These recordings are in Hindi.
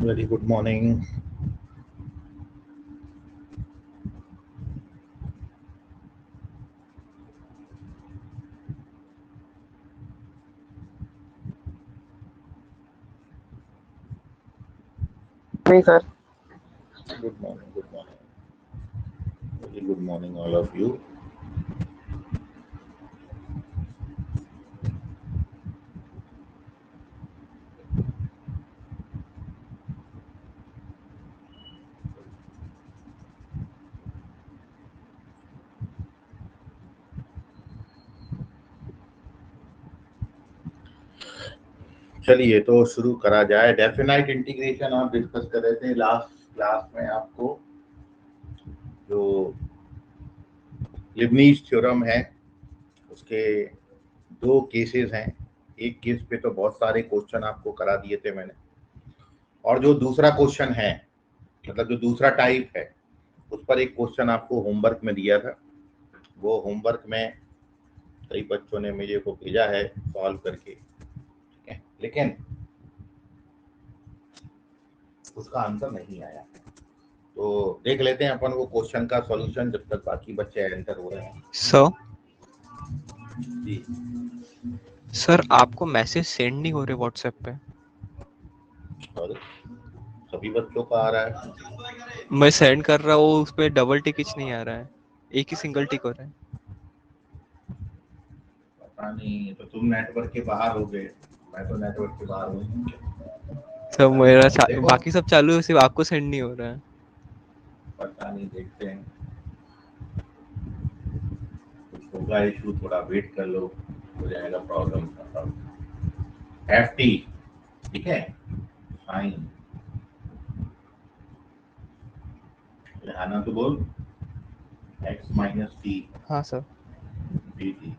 Very good morning. Hey, sir. Good morning. Good morning. Very good morning, all of you. चलिए तो शुरू करा जाए। डेफिनाइट इंटीग्रेशन आप डिस्कस कर रहे थे लास्ट क्लास में। आपको जो लिबनीज थ्योरम है उसके दो केसेस हैं। एक केस पे तो बहुत सारे क्वेश्चन आपको करा दिए थे मैंने, और जो दूसरा क्वेश्चन है, मतलब जो दूसरा टाइप है, उस पर एक क्वेश्चन आपको होमवर्क में दिया था। वो होमवर्क में कई बच्चों ने मुझे को भेजा है सॉल्व करके, ठीक है, लेकिन उसका आंसर नहीं आया। तो देख लेते हैं अपन वो क्वेश्चन का सॉल्यूशन जब तक बाकी बच्चे एंटर हो रहे हैं। जी सर आपको मैसेज सेंड नहीं हो रहे व्हाट्सएप पे। और सभी बच्चों का आ रहा है। मैं सेंड कर रहा हूँ, उस पे डबल टिक नहीं आ रहा है, एक ही सिंगल टिक हो रहा है। पता नहीं, तो तुम नेटवर्क के बाहर हो गए, मैं तो नेटवर्क के बाहर हूँ। सब मेरा देखो, बाकी सब चालू है, सिर्फ आपको सेंड नहीं हो रहा है। पता नहीं, देखते हैं, कुछ होगा इशू, थोड़ा वेट कर लो, हो जाएगा प्रॉब्लम खत्म। FT, ठीक है, फाइन। लिहाना तो बोल, x माइनस टी हाँ सर। dt।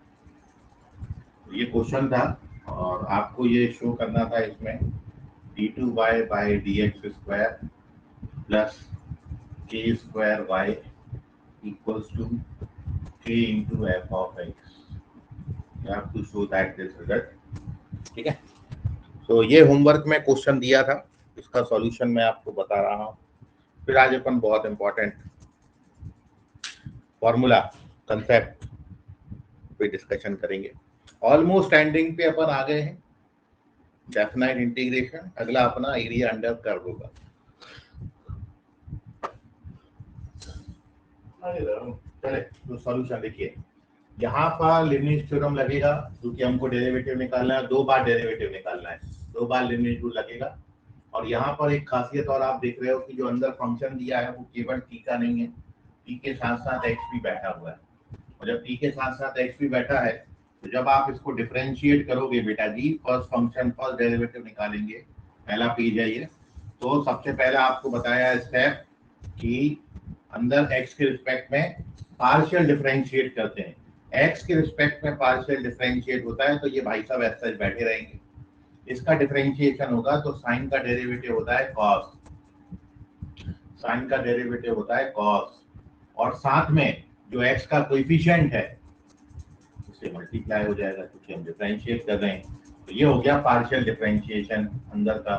ये क्वेश्चन था और आपको ये शो करना था इसमें d2y by dx square plus k square y equals to k into F of X. You have to show that this result, ठीक है। तो ये होमवर्क में क्वेश्चन दिया था, इसका सॉल्यूशन मैं आपको बता रहा हूँ। फिर आज अपन बहुत इंपॉर्टेंट फॉर्मूला कंसेप्ट पे डिस्कशन करेंगे। ऑलमोस्ट एंडिंग पे अपन आ गए हैं। डेफिनाइट इंटीग्रेशन, अगला अपना एरिया अंडर कर्व होगा। चले तो सॉल्यूशन देखिए, यहाँ पर लिबनिज थ्योरम लगेगा क्योंकि हमको डेरिवेटिव निकालना है, 2 बार डेरिवेटिव निकालना है, 2 बार लिबनिज रूल लगेगा। और यहाँ पर एक खासियत और आप देख रहे हो कि जो अंदर फंक्शन दिया है वो केवल टी का नहीं है, टी के साथ साथ एक्स भी बैठा हुआ है। और जब टी के साथ साथ एक्स भी बैठा है तो जब आप इसको डिफरेंशिएट करोगे बेटा जी, फर्स्ट फंक्शन फर्स्ट डेरिवेटिव निकालेंगे, पहला पेज है ये। तो सबसे पहले आपको बताया स्टेप कि अंदर एक्स के रिस्पेक्ट में पार्शियल डिफरेंशिएट करते हैं। एक्स के रिस्पेक्ट में पार्शियल डिफरेंशिएट होता है तो ये भाई साहब ऐसे बैठे रहेंगे। इसका डिफरेंशिएशन होगा तो साइन का डेरिवेटिव होता है कॉस, साइन का डेरिवेटिव होता है कॉस, और साथ में जो एक्स का कोएफिशिएंट है उससे मल्टीप्लाई हो जाएगा क्योंकि हम डिफरेंशिएट कर रहे हैं। तो ये हो गया पार्शियल डिफरेंशिएशन अंदर का।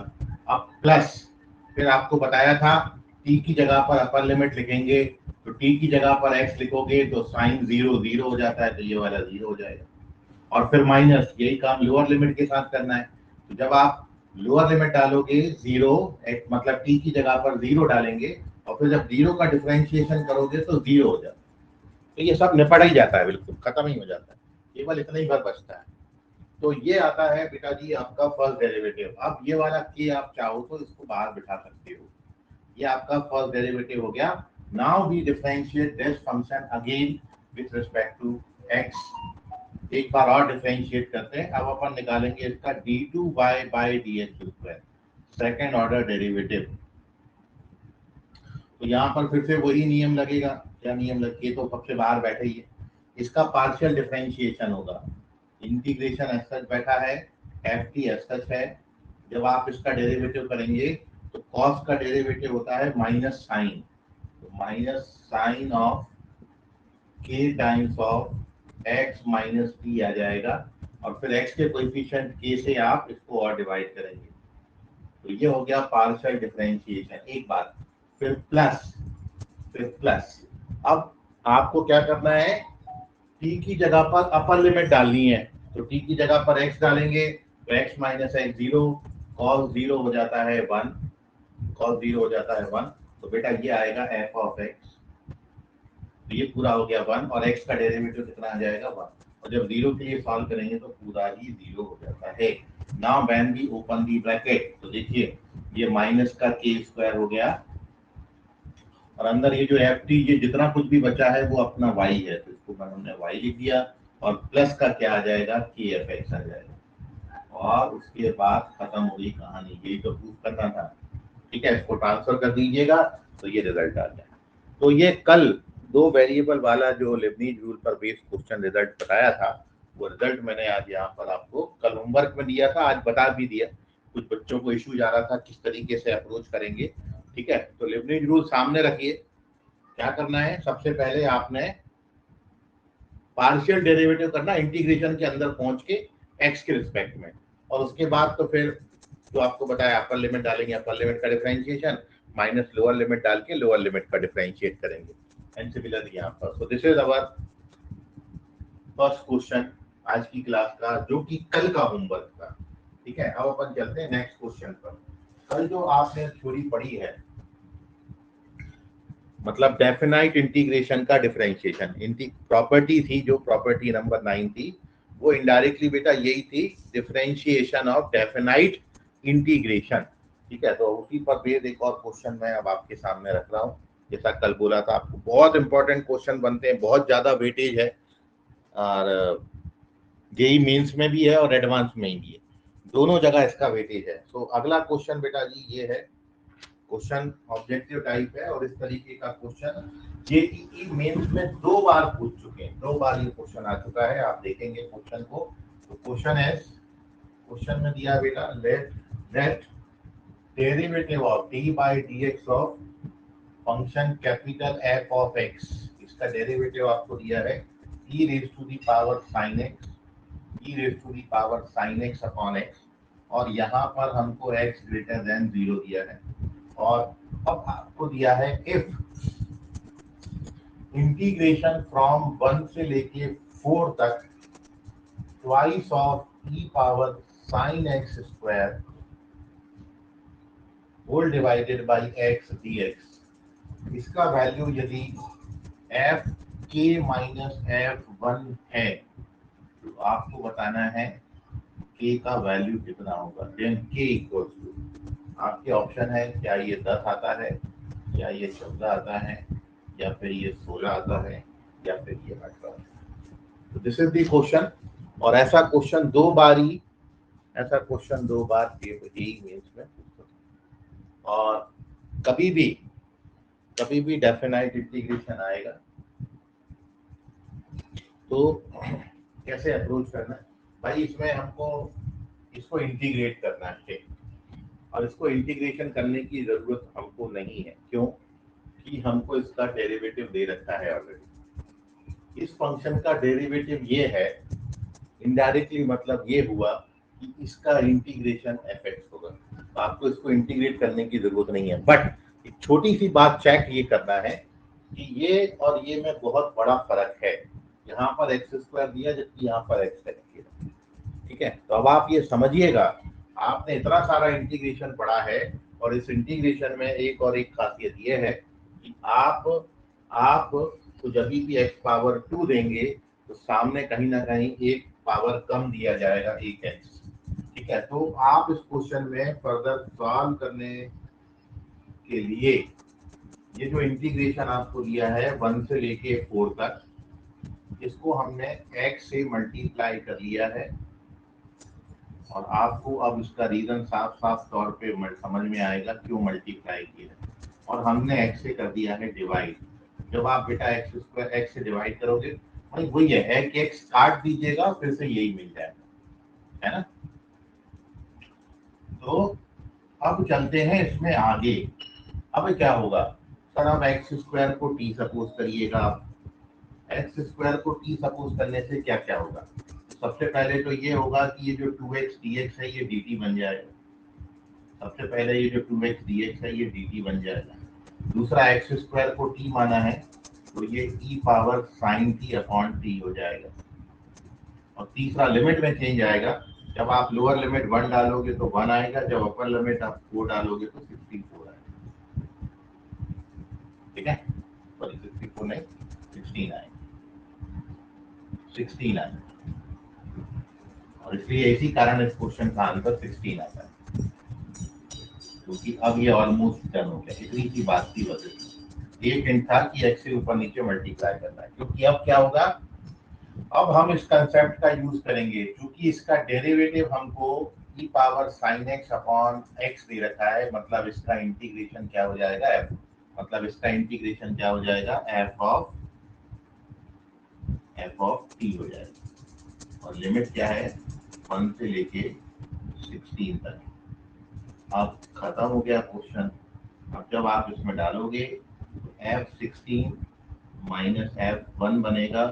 अब प्लस, फिर आपको बताया था टी की जगह पर अपर लिमिट लिखेंगे, तो टी की जगह पर एक्स लिखोगे तो साइन 0 0 हो जाता है, तो ये वाला 0 हो जाएगा। और फिर माइनस, यही काम लोअर लिमिट के साथ करना है। तो जब आप लोअर लिमिट डालोगे 0, मतलब टी की जगह पर 0 डालेंगे, और फिर जब 0 का डिफरेंशिएशन करोगे तो 0 हो जाता है। तो ये सब निपट ही जाता है, बिल्कुल खत्म ही हो जाता है, केवल इतना ही भर बचता है। तो ये आता है बेटा जी आपका फर्स्ट डेरिवेटिव। अब ये वाला के आप चाहो तो इसको बाहर बिठा सकते हो, ये आपका फर्स्ट डेरिवेटिव हो गया। Now we differentiate this function again with respect to X. एक बार और डिफरेंशिएट करते हैं। अब अपन निकालेंगे इसका d2y by dx square, second order derivative. तो यहाँ पर फिर से वही नियम लगेगा। क्या नियम लगे, तो सबसे बाहर बैठे ही है, इसका पार्शियल डिफरेंशिएशन होगा। इंटीग्रेशन एज सच बैठा है, ft एज सच है। जब आप इसका डेरिवेटिव करेंगे तो कॉस का डेरिवेटिव होता है माइनस साइन, तो minus sine of k times of x minus T आ जाएगा। और फिर x के कोएफिशिएंट k से आप इसको और डिवाइड करेंगे तो ये हो गया पार्शियल डिफरेंशिएशन एक बात। फिर प्लस अब आपको क्या करना है, t की जगह पर अपर लिमिट डालनी है। तो t की जगह पर x डालेंगे तो x माइनस एक्स 0, cos 0 हो जाता है 1, cos 0 हो जाता है 1। तो बेटा ये आएगा f ऑफ x। तो ये पूरा हो गया 1 और x का डेरिवेटिव कितना आ जाएगा 1। और जब 0 के लिए सॉल्व करेंगे तो पूरा ही 0 हो जाता है। Now when we open the bracket तो देखिए ये माइनस का k स्क्वायर हो गया और अंदर ये जो एफ टी ये जितना कुछ भी बचा है वो अपना y है, तो इसको हमने y लिख दिया और प्लस का क्या आ जाएगा के एफ एक्स आ जाएगा और उसके बाद खत्म हो गई कहानी। यही तो प्रूफ करना था। ठीक है, इसको ट्रांसफर कर दीजिएगा तो ये रिजल्ट आ जाए। तो ये कल दो वेरिएबल वाला जो लिबनीज रूल पर बेस्ड क्वेश्चन रिजल्ट बताया था वो रिजल्ट मैंने आज यहाँ पर आपको कल होमवर्क में दिया था, आज बता भी दिया। कुछ बच्चों को इश्यू जा रहा था किस तरीके से अप्रोच करेंगे। ठीक है, तो लिबनीज रूल सामने रखिए। क्या करना है, सबसे पहले आपने पार्शियल डेरिवेटिव करना इंटीग्रेशन के अंदर पहुंच के एक्स के रिस्पेक्ट में, और उसके बाद तो फिर जो आपको बताया अपर लिमिट डालेंगे, अपर लिमिट का डिफरेंशिएशन माइनस लोअर लिमिट डाल के लोअर लिमिट का डिफरेंशिएट करेंगे। एंड सिमिलरली यहाँ पर so this is our first question आज की क्लास का, जो कि कल का होमवर्क था। ठीक है, अब अपन चलते हैं नेक्स्ट क्वेश्चन पर। कल जो आपने थ्योरी पढ़ी है, मतलब डेफिनाइट इंटीग्रेशन का डिफरेंशिएशन प्रॉपर्टी थी, जो प्रॉपर्टी नंबर 9 थी, वो इनडायरेक्टली बेटा यही थी, डिफरेंशिएशन ऑफ डेफिनाइट इंटीग्रेशन। ठीक है, तो उसी पर बेस्ड एक और क्वेश्चन मैं अब आपके सामने रख रहा हूँ। जैसा कल बोला था आपको, बहुत इंपॉर्टेंट क्वेश्चन बनते हैं, बहुत ज्यादा वेटेज है, और जेई मेंस में भी है और एडवांस में भी है, दोनों जगह इसका वेटेज है। तो अगला क्वेश्चन बेटा जी ये है, क्वेश्चन ऑब्जेक्टिव टाइप है और इस तरीके का क्वेश्चन जेईई मेंस में 2 बार पूछ चुके हैं, 2 बार ये क्वेश्चन आ चुका है। आप देखेंगे क्वेश्चन को, तो क्वेश्चन में दिया बेटा let derivative of D by D X of function capital F of X, इसका डेरिवेटिव आपको दिया है e raise to the power sin x, e raise to the power sin x upon x, और यहाँ पर हमको x ग्रेटर देन 0 दिया है। और अब आपको दिया है इफ इंटीग्रेशन फ्रॉम 1 से लेके 4 तक twice of e power sin x square whole divided by x dx, इसका वैल्यू यदि f k माइनस f1 है तो आपको बताना है k का वैल्यू कितना होगा। देन k इक्वल्स टू, आपके ऑप्शन है क्या ये 10 आता है, या ये 14 आता है, या फिर ये 16 आता है, या फिर ये 18। तो दिस इज द क्वेश्चन, और ऐसा क्वेश्चन 2 बार जेईई मेंस में, और कभी भी डेफिनाइट इंटीग्रेशन आएगा तो कैसे अप्रोच करना है भाई, इसमें हमको इसको इंटीग्रेट करना है, और इसको इंटीग्रेशन करने की जरूरत हमको नहीं है। क्यों कि हमको इसका डेरिवेटिव दे रखा है ऑलरेडी। इस फंक्शन का डेरिवेटिव ये है, इनडायरेक्टली मतलब ये हुआ कि इसका इंटीग्रेशन एफ एक्स होगा, तो आपको इसको इंटीग्रेट करने की जरूरत नहीं है। बट एक छोटी सी बात चेक ये करना है कि ये और ये में बहुत बड़ा फर्क है, यहाँ पर एक्स स्क्वायर दिया जबकि यहाँ पर एक्स दिया। ठीक है, तो अब आप ये समझिएगा, आपने इतना सारा इंटीग्रेशन पढ़ा है, और इस इंटीग्रेशन में एक और एक खासियत ये है कि आप तो जब भी एक्स पावर 2 देंगे तो सामने कहीं ना कहीं एक पावर कम दिया जाएगा, एक एक्स। ठीक है, तो आप इस क्वेश्चन में फर्दर सॉल्व करने के लिए ये जो इंटीग्रेशन आपको दिया है 1 से लेके 4 तक, इसको हमने x से मल्टीप्लाई कर लिया है, और आपको अब इसका रीजन साफ साफ तौर पे समझ में आएगा क्यों मल्टीप्लाई किया है। और हमने x से कर दिया है डिवाइड। जब आप बेटा एक्स स्क्वायर एक्स से डिवाइड करोगे, भाई वही है कि x काट दीजिएगा फिर से यही मिल जाएगा, है ना। तो अब चलते हैं इसमें आगे। अब क्या होगा सर, अब एक्स स्क्वायर को t सपोज करिएगा आप, एक्स स्क्वायर को t सपोज करने से क्या क्या होगा। सबसे पहले तो ये होगा कि ये जो 2x dx है ये dt बन जाएगा। सबसे पहले ये जो 2x dx है ये dt बन जाएगा। दूसरा एक्स स्क्वायर को t माना है तो ये e power sign t upon t हो जाएगा। और तीसरा लिमिट में चेंज आएगा, जब आप लोअर लिमिट 1 डालोगे तो 1 आएगा, जब अपर लिमिट आप 4 डालोगे तो 64 आएगा। ठीक है, सॉरी 64 नहीं 16 आएगा, 16 आएगा। और इसलिए इसी कारण इस क्वेश्चन का आंसर 16 आता है, क्योंकि अब ये ऑलमोस्ट डन हो गया। इतनी सी बात की वजह से एक हिंट था कि एक्स से ऊपर नीचे मल्टीप्लाई करना है, क्योंकि अब क्या होगा, अब हम इस कंसेप्ट का यूज करेंगे। क्योंकि इसका डेरिवेटिव हमको e power sine X upon X दे रखा है, मतलब इसका इंटीग्रेशन क्या हो जाएगा f, मतलब इसका इंटीग्रेशन क्या हो जाएगा f ऑफ t हो जाएगा। और लिमिट क्या है 1 से लेके 16 तक। अब खत्म हो गया क्वेश्चन। अब जब आप इसमें डालोगे तो f16 माइनस f1 बनेगा,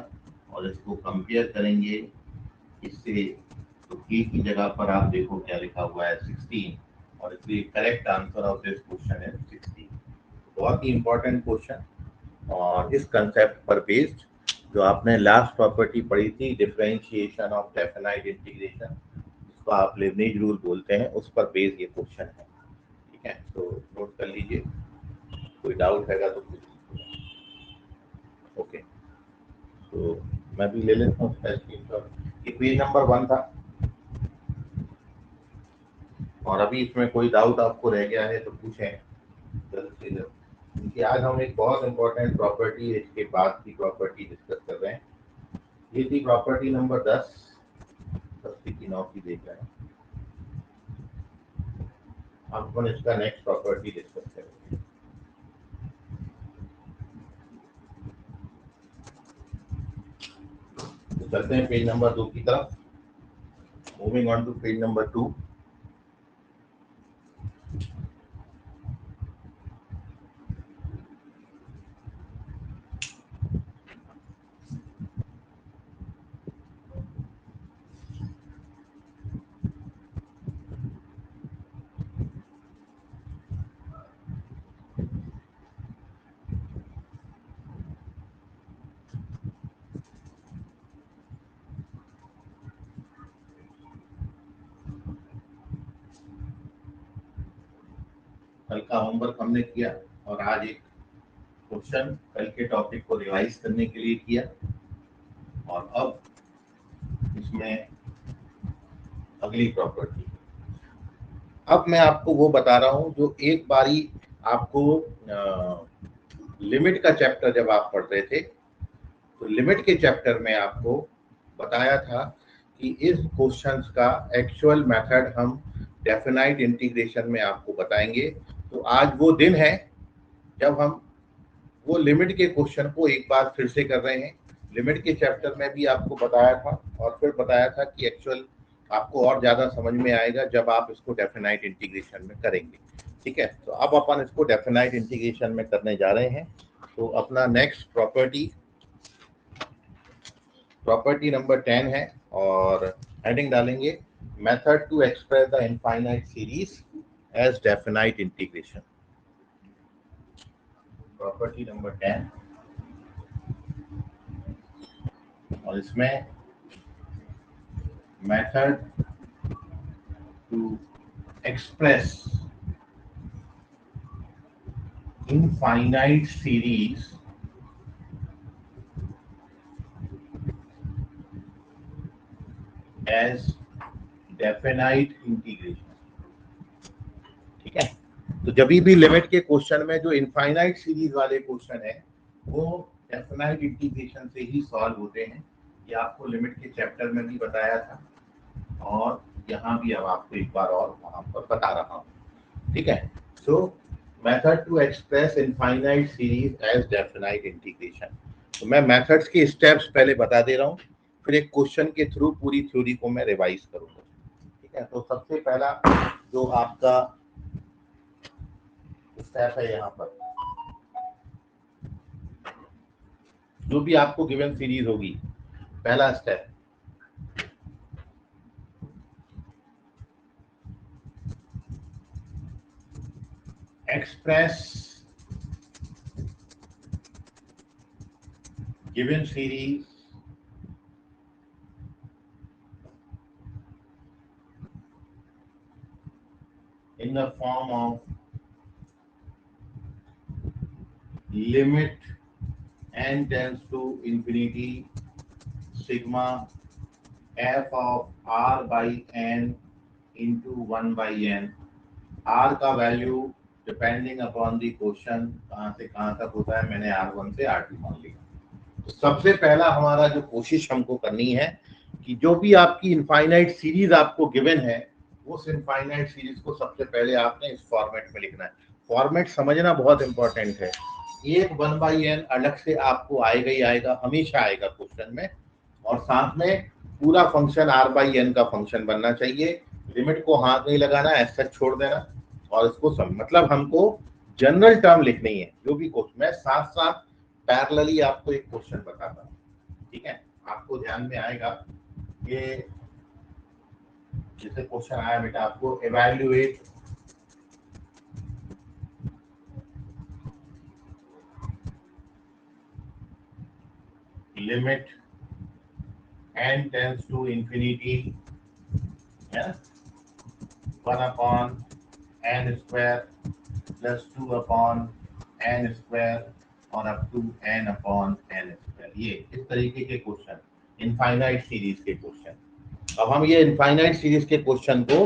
और इसको कंपेयर करेंगे इससे, तो k की जगह पर आप देखो क्या लिखा हुआ है 16, और इसलिए correct answer of this question है 16। बहुत ही इंपॉर्टेंट क्वेश्चन, और इस कंसेप्ट पर बेस्ड जो आपने लास्ट प्रॉपर्टी पढ़ी थी, डिफरेंशिएशन ऑफ डेफिनाइट इंटीग्रेशन, जिसको आप लेबनीज रूल बोलते हैं, उस पर बेस्ड ये क्वेश्चन है। ठीक है, तो नोट कर लीजिए, कोई डाउट हैगा तो पूछ लीजिए। ओके, तो मैं भी ले लेता हूँ स्क्रीनशॉट। ये पेज नंबर 1 था, और अभी इसमें कोई डाउट आपको रह गया है तो पूछें जल्द से जल्द, क्योंकि आज हम एक बहुत इंपॉर्टेंट प्रॉपर्टी, इसके बाद की प्रॉपर्टी डिस्कस कर रहे हैं। ये थी प्रॉपर्टी नंबर 10, 10 की 9 की देख रहे हैं। अब अपन इसका नेक्स्ट प्रॉपर्टी डिस्कस करेंगे। तो चलते हैं पेज नंबर 2 की तरफ। Moving on to page number 2। कल का होमवर्क हमने किया, और आज एक क्वेश्चन कल के टॉपिक को रिवाइज करने के लिए किया, और अब इसमें अगली प्रॉपर्टी। अब मैं आपको वो बता रहा हूँ जो एक बारी आपको लिमिट का चैप्टर जब आप पढ़ रहे थे, तो लिमिट के चैप्टर में आपको बताया था कि इस क्वेश्चंस का एक्चुअल मेथड हम डेफिनाइट इंटीग्रेशन में आपको बताएंगे। तो आज वो दिन है जब हम वो लिमिट के क्वेश्चन को एक बार फिर से कर रहे हैं। लिमिट के चैप्टर में भी आपको बताया था, और फिर बताया था कि एक्चुअल आपको और ज्यादा समझ में आएगा जब आप इसको डेफिनाइट इंटीग्रेशन में करेंगे। ठीक है, तो अब अपन इसको डेफिनाइट इंटीग्रेशन में करने जा रहे हैं। तो अपना नेक्स्ट प्रॉपर्टी नंबर 10 है, और हेडिंग डालेंगे method to express the infinite series as definite integration. Property number 10, और इसमें method to express infinite series as definite integration. ठीक है, तो जब भी लिमिट के क्वेश्चन में जो इनफाइनाइट सीरीज वाले क्वेश्चन है वो डेफिनाइट इंटीग्रेशन से ही सॉल्व होते हैं। ये आपको लिमिट के चैप्टर में भी बताया था, और यहाँ भी अब आपको एक बार और वहां पर बता रहा हूँ। ठीक है, so method to express infinite series as definite integration. तो मैं मेथड्स के स्टेप्स पहले बता दे रहा हूँ, फिर एक क्वेश्चन के थ्रू पूरी थ्योरी को मैं रिवाइज करूंगा। ठीक है, तो सबसे पहला जो आपका स्टेप है, यहाँ पर जो भी आपको गिवन सीरीज होगी, पहला step express given series in the form of limit n tends to infinity sigma f of r by n into 1 by n. r का value depending upon the question कहाँ से कहाँ तक होता है, मैंने r1 से r2 मान लिया। तो सबसे पहला हमारा जो कोशिश हमको करनी है कि जो भी आपकी इनफाइनाइट सीरीज आपको गिवन है, उस इनफाइनाइट सीरीज को सबसे पहले आपने इस फॉर्मेट में लिखना है। फॉर्मेट समझना बहुत इंपॉर्टेंट है। एक 1 बाई एन अलग से आपको आएगा ही आएगा, हमेशा आएगा क्वेश्चन में, और साथ में पूरा फंक्शन r बाई एन का फंक्शन बनना चाहिए। लिमिट को हाथ नहीं लगाना, ऐसा छोड़ देना, और इसको मतलब हमको जनरल टर्म लिखनी है। जो भी क्वेश्चन, मैं साथ साथ पैरेलली आपको एक क्वेश्चन बताता हूँ, ठीक है, आपको ध्यान में आएगा। ये जैसे क्वेश्चन आया बेटा, आपको evaluate limit n tends to infinity, yeah, 1 upon n square plus 2 upon n square और up to n upon n square। ये इस तरीके के क्वेश्चन, इनफाइनाइट सीरीज के क्वेश्चन। अब हम ये इनफाइनाइट सीरीज के क्वेश्चन को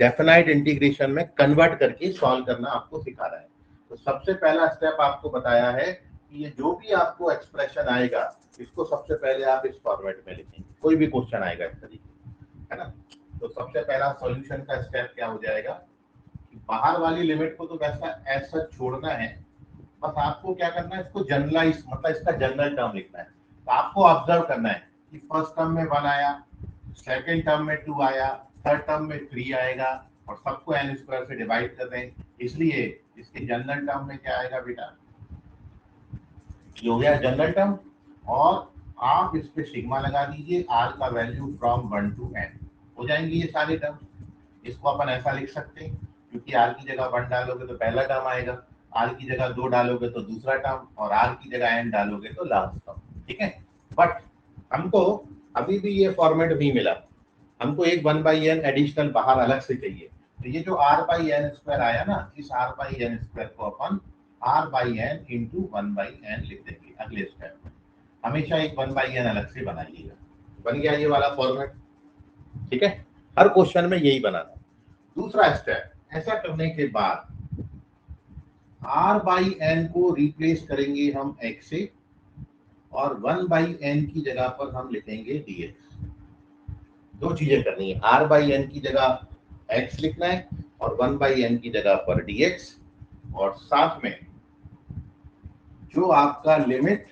डेफिनाइट इंटीग्रेशन में कन्वर्ट करके सॉल्व करना आपको सिखा रहा है। तो सबसे पहला स्टेप आपको बताया है कि ये जो भी आपको एक्सप्रेशन आएगा, इसको सबसे पहले आप इस फॉर्मेट में लिखेंगे। कोई भी क्वेश्चन आएगा इस तरीके, है ना। तो सबसे पहला सॉल्यूशन का स्टेप क्या हो जाएगा कि बाहर वाली लिमिट को तो वैसा ऐसा छोड़ना है, बस आपको क्या करना है, इसको जनरलाइज, मतलब इसका जनरल टर्म लिखना है। तो आपको ऑब्जर्व करना है कि फर्स्ट टर्म में 1 आया, सेकेंड टर्म में 2 आया, थर्ड टर्म में 3 आएगा, और सबको n स्क्वायर से डिवाइड कर दें, इसलिए इसके जनरल टर्म में क्या आएगा बेटा, ये हो गया जनरल टर्म। और आप इस पे सिग्मा लगा दीजिए, r का वैल्यू फ्रॉम 1 to n हो जाएंगे ये सारे टर्म। इसको अपन ऐसा लिख सकते हैं, क्योंकि r की जगह 1 डालोगे तो पहला टर्म आएगा, r की जगह 2 डालोगे तो दूसरा टर्म, और r की जगह n डालोगे तो लास्ट टर्म, ठीक है। बट हमको अभी भी ये फॉर्मेट नहीं मिला, हमको एक 1 बाई एन एडिशनल बाहर अलग से चाहिए। तो ये जो r बाई एन स्क्वायर आया ना, इस r बाई एन स्क्वायर को अपन r by N into 1 by N लिख देंगे अगले स्टेप में। हमेशा एक 1 बाई एन अलग से बनाइएगा। बन गया ये वाला फॉर्मेट, ठीक है। हर क्वेश्चन में यही बनाना। दूसरा स्टेप, ऐसा करने के बाद r बाई एन को रिप्लेस करेंगे हम x से, और 1 बाई एन की जगह पर हम लिखेंगे dx। दो चीजें करनी है, r बाई एन की जगह x लिखना है और 1 बाई एन की जगह पर dx, और साथ में जो आपका लिमिट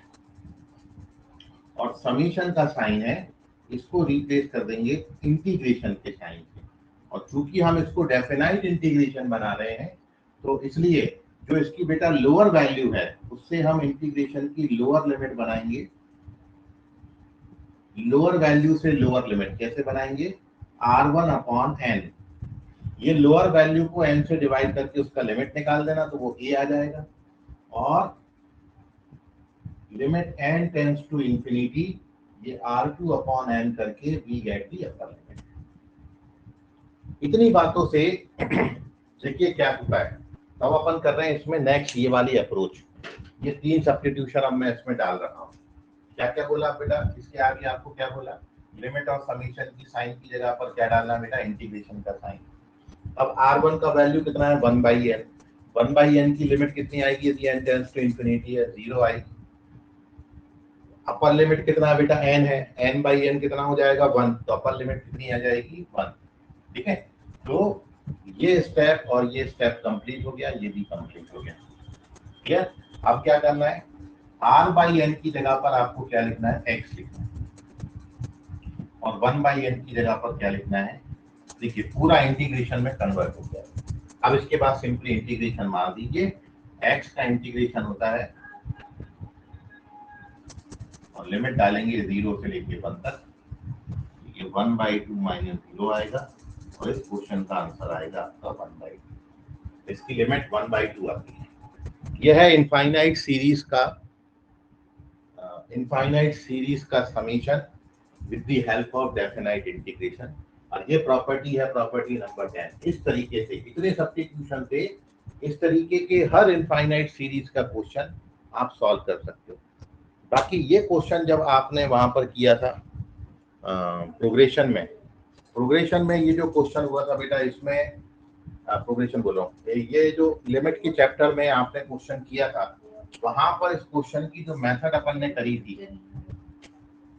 और समीशन का साइन है, इसको रिप्लेस कर देंगे इंटीग्रेशन के साइन से। और चूंकि हम इसको डेफिनाइट इंटीग्रेशन बना रहे हैं, तो इसलिए जो इसकी बेटा लोअर वैल्यू है, उससे हम इंटीग्रेशन की लोअर लिमिट बनाएंगे। लोअर वैल्यू से लोअर लिमिट कैसे बनाएंगे, r1 अपॉन n। ये लोअर वैल्यू को n से डिवाइड करके उसका लिमिट निकाल देना, तो वो a आ जाएगा। और limit n tends to infinity, ये r2 अपॉन n करके we get the upper limit. इतनी बातों से देखिए क्या होता है। अब अपन कर रहे हैं इसमें नेक्स्ट ये वाली अप्रोच। ये 3 सब्स्टिट्यूशन अब मैं इसमें डाल रहा हूँ। क्या क्या बोला बेटा, इसके आगे आपको क्या बोला, लिमिट और समीशन की साइन की जगह पर क्या डालना बेटा, इंटीग्रेशन का साइन। अब r1 का वैल्यू कितना है, 1 बाई एन। 1 बाई एन की लिमिट कितनी आएगी, यदि n टेंड्स टू इंफिनिटी है, 0 आएगी। अपर लिमिट कितना है बेटा, n है, n बाई एन कितना हो जाएगा, 1, तो अपर लिमिट कितनी आ जाएगी, 1, ठीक है। तो ये स्टेप और ये स्टेप कंप्लीट हो गया, ये भी कंप्लीट हो गया, क्लियर। अब क्या करना है, r बाई एन की जगह पर आपको क्या लिखना है, x लिखना है, और 1 बाई एन की जगह पर क्या लिखना है। देखिए पूरा इंटीग्रेशन में कन्वर्ट हो गया। अब इसके बाद सिंपली इंटीग्रेशन मार दीजिए। x का इंटीग्रेशन होता है, और लिमिट डालेंगे 0 से लेके 1 तक, ये 1/2 माइनस 0 आएगा, और इस क्वेश्चन का आंसर आएगा आपका 1/2। इसकी लिमिट 1/2 आती है। यह है इनफाइनाइट सीरीज का summation with the help of definite integration. और ये प्रॉपर्टी है प्रॉपर्टी नंबर 10। इस तरीके से इतने सब्स्टिट्यूशन से इस तरीके के हर इनफाइनाइट सीरीज का क्वेश्चन आप सॉल्व कर सकते हो। बाकी ये क्वेश्चन जब आपने वहां पर किया था प्रोग्रेशन में ये जो क्वेश्चन हुआ था बेटा, इसमें प्रोग्रेशन बोल रहा हूँ, ये जो लिमिट के चैप्टर में आपने क्वेश्चन किया था, वहां पर इस क्वेश्चन की जो मेथड अपन ने करी थी,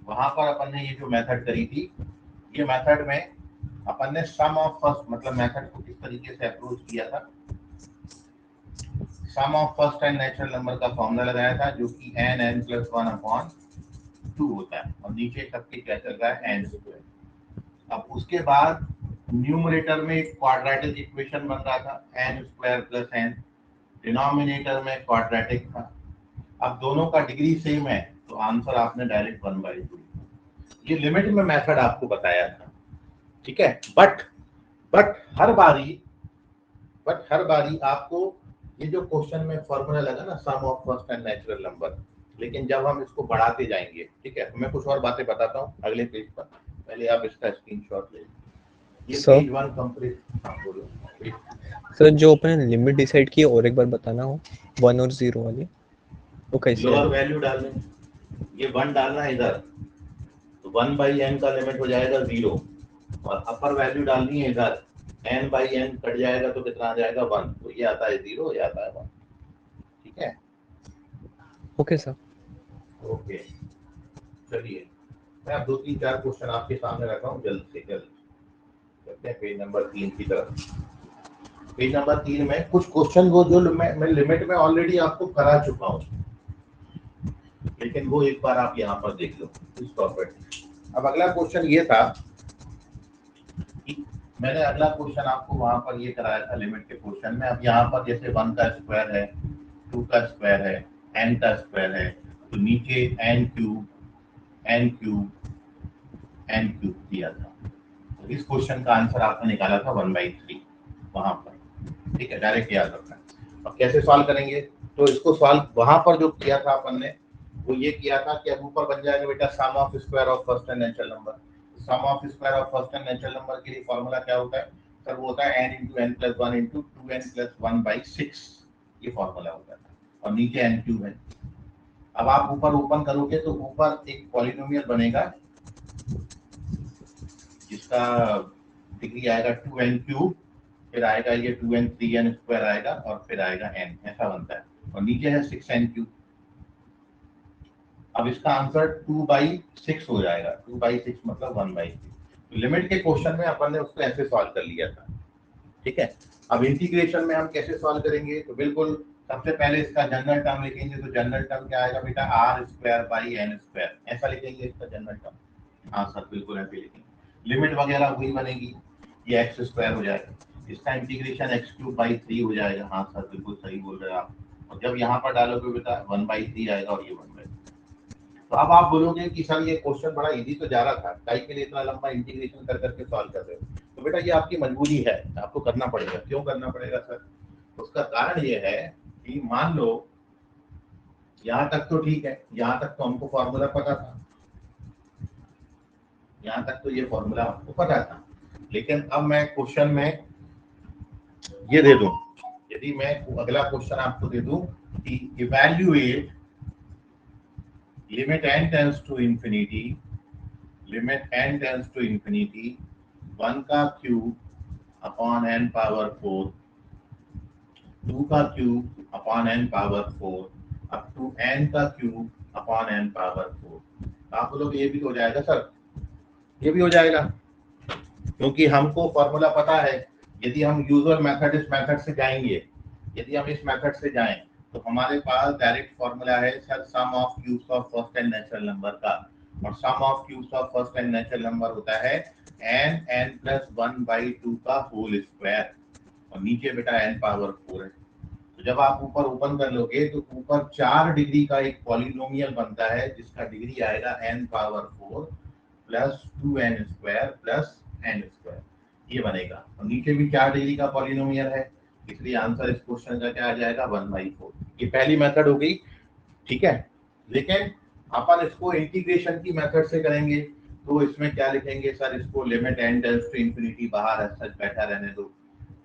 वहां पर अपन ने ये जो मेथड करी थी, ये मेथड में अपन ने सम ऑफ फर्स्ट मतलब मेथड को किस तरीके से अप्रोच किया था, sum of first n natural number का फॉर्मूला लगाया था जो कि n+1/2 होता है और नीचे सबके क्या चल रहा है n²। अब उसके बाद न्यूमरेटर में एक क्वाड्रेटिक इक्वेशन बन रहा था n² + n, डिनोमिनेटर में क्वाड्रेटिक था। अब दोनों का डिग्री सेम है तो आंसर आपने डायरेक्ट 1/2। ये लिमिट में मेथड आपको बताया था, ठीक है। बट हर बारी आपको ये जो क्वेश्चन में फॉर्मूला लगा ना sum of first n natural number, लेकिन जब हम इसको बढ़ाते जाएंगे, ठीक है, तो मैं कुछ और बातें बताता हूँ अगले पेज पर। पहले आप इसका स्क्रीनशॉट ले। ये पेज 1 कंप्लीट। हाँ बोलो सर। जो अपने लिमिट डिसाइड की और एक बार बताना हो 1 और 0 वाली, वो कैसे लोअर है? वैल्यू डालने, ये 1 डालना है इधर, तो 1/n का लिमिट हो जाएगा 0 और अपर वैल्यू डालनी है इधर, n/n कट जाएगा तो कितना आ जाएगा 1, तो ये आता है 0, ये आता है 1, ठीक है। Okay sir. ओके चलिए, मैं अब 2 3 4 क्वेश्चन आपके सामने रखा हूँ, जल्द से जल्द करते हैं पेज नंबर 3 की तरफ। पेज नंबर 3 में कुछ क्वेश्चन वो जो मैं लिमिट में ऑलरेडी आपको करा चुका हूँ, लेकिन वो एक बार आप यहाँ पर देख लो इस प्रॉपर्टी। अब अगला क्वेश्चन ये था कि मैंने अगला क्वेश्चन आपको वहां पर ये कराया था लिमिट के क्वेश्चन में। अब यहाँ पर जैसे 1 का स्क्वायर है, 2 का स्क्वायर है, n का स्क्वायर है, तो नीचे n³ दिया था। तो इस क्वेश्चन का आंसर आपने निकाला था 1/3 वहां पर, ठीक है, डायरेक्ट याद रखना। अब कैसे सॉल्व करेंगे, तो इसको सॉल्व वहां पर जो किया था अपन ने वो ये किया था कि अब ऊपर बन जाएगा बेटा sum of square of first n natural number. Sum of square of first n natural number के लिए फॉर्मूला क्या होता है सर, वो होता है n × n+1 × 2n+1/6, ये फॉर्मूला होता है और नीचे n³ है। अब आप ऊपर ओपन करोगे तो ऊपर एक पॉलिनोमियल बनेगा जिसका डिग्री आएगा 2n³, फिर आएगा ये 2n 3n² आएगा और फिर आएगा n, ऐसा बनता है और नीचे है 6n³। अब इसका आंसर 2/6 हो जाएगा, 2/6 मतलब 1/3। तो लिमिट के क्वेश्चन में अपन ने उसको ऐसे सॉल्व कर लिया था, ठीक है। अब इंटीग्रेशन में हम कैसे सॉल्व करेंगे, तो बिल्कुल सबसे पहले इसका जनरल टर्म लिखेंगे। तो जनरल टर्म क्या आएगा बेटा, r²/n², ऐसा लिखेंगे इसका जनरल टर्म। हाँ सर बिल्कुल ऐसे लिखेंगे। लिमिट वगैरह वही बनेगी, ये x² हो जाएगा, इसका इंटीग्रेशन x³/3 हो जाएगा। हाँ सर बिल्कुल सही बोल रहे हैं आप। और जब यहाँ पर डालोगे बेटा 1/3 आएगा और ये 1/3। तो अब आप बोलोगे कि सर ये क्वेश्चन बड़ा इजी तो जा रहा था, काई के लिए इतना लंबा इंटीग्रेशन कर करके सॉल्व कर रहे हो। तो बेटा ये आपकी मजबूरी है, आपको करना पड़ेगा। क्यों करना पड़ेगा सर, उसका कारण ये है कि मान लो यहाँ तक तो ठीक है, यहाँ तक तो हमको फॉर्मूला पता था, यहाँ तक तो ये फॉर्मूला आपको पता था, लेकिन अब मैं क्वेश्चन में ये दे दूं, यदि मैं अगला क्वेश्चन आपको दे दूं कि evaluate limit n tends to infinity, limit n tends to infinity 1 का क्यूब अपॉन n पावर 4, 2 का cube upon n power 4 up to n का क्यूब अपॉन n पावर 4। आप लोग ये भी हो जाएगा सर, ये भी हो जाएगा, क्योंकि हमको फॉर्मूला पता है। यदि हम यूजुअल मेथड इस मेथड से जाएंगे, यदि हम इस मेथड से जाएं तो हमारे पास डायरेक्ट फॉर्मूला है sir sum of cubes of first n natural number का, और sum of cubes of first n natural number होता है n+1/2 का होल स्क्वायर, और नीचे बेटा n पावर 4 है। तो जब आप ऊपर ओपन कर लोगे तो ऊपर 4 डिग्री का एक पॉलिनोमियल बनता है जिसका डिग्री आएगा n power 4 plus 2n² plus n², ये बनेगा। और नीचे भी 4 डिग्री का पॉलिनोमियल है इसलिए आंसर इस क्वेश्चन का क्या आ जाएगा 1/4। ये पहली मेथड हो गई, ठीक है। लेकिन अपन इसको इंटीग्रेशन की मेथड से करेंगे तो इसमें क्या लिखेंगे सर, इसको limit n tends to infinity बाहर सच बैठा रहने दो।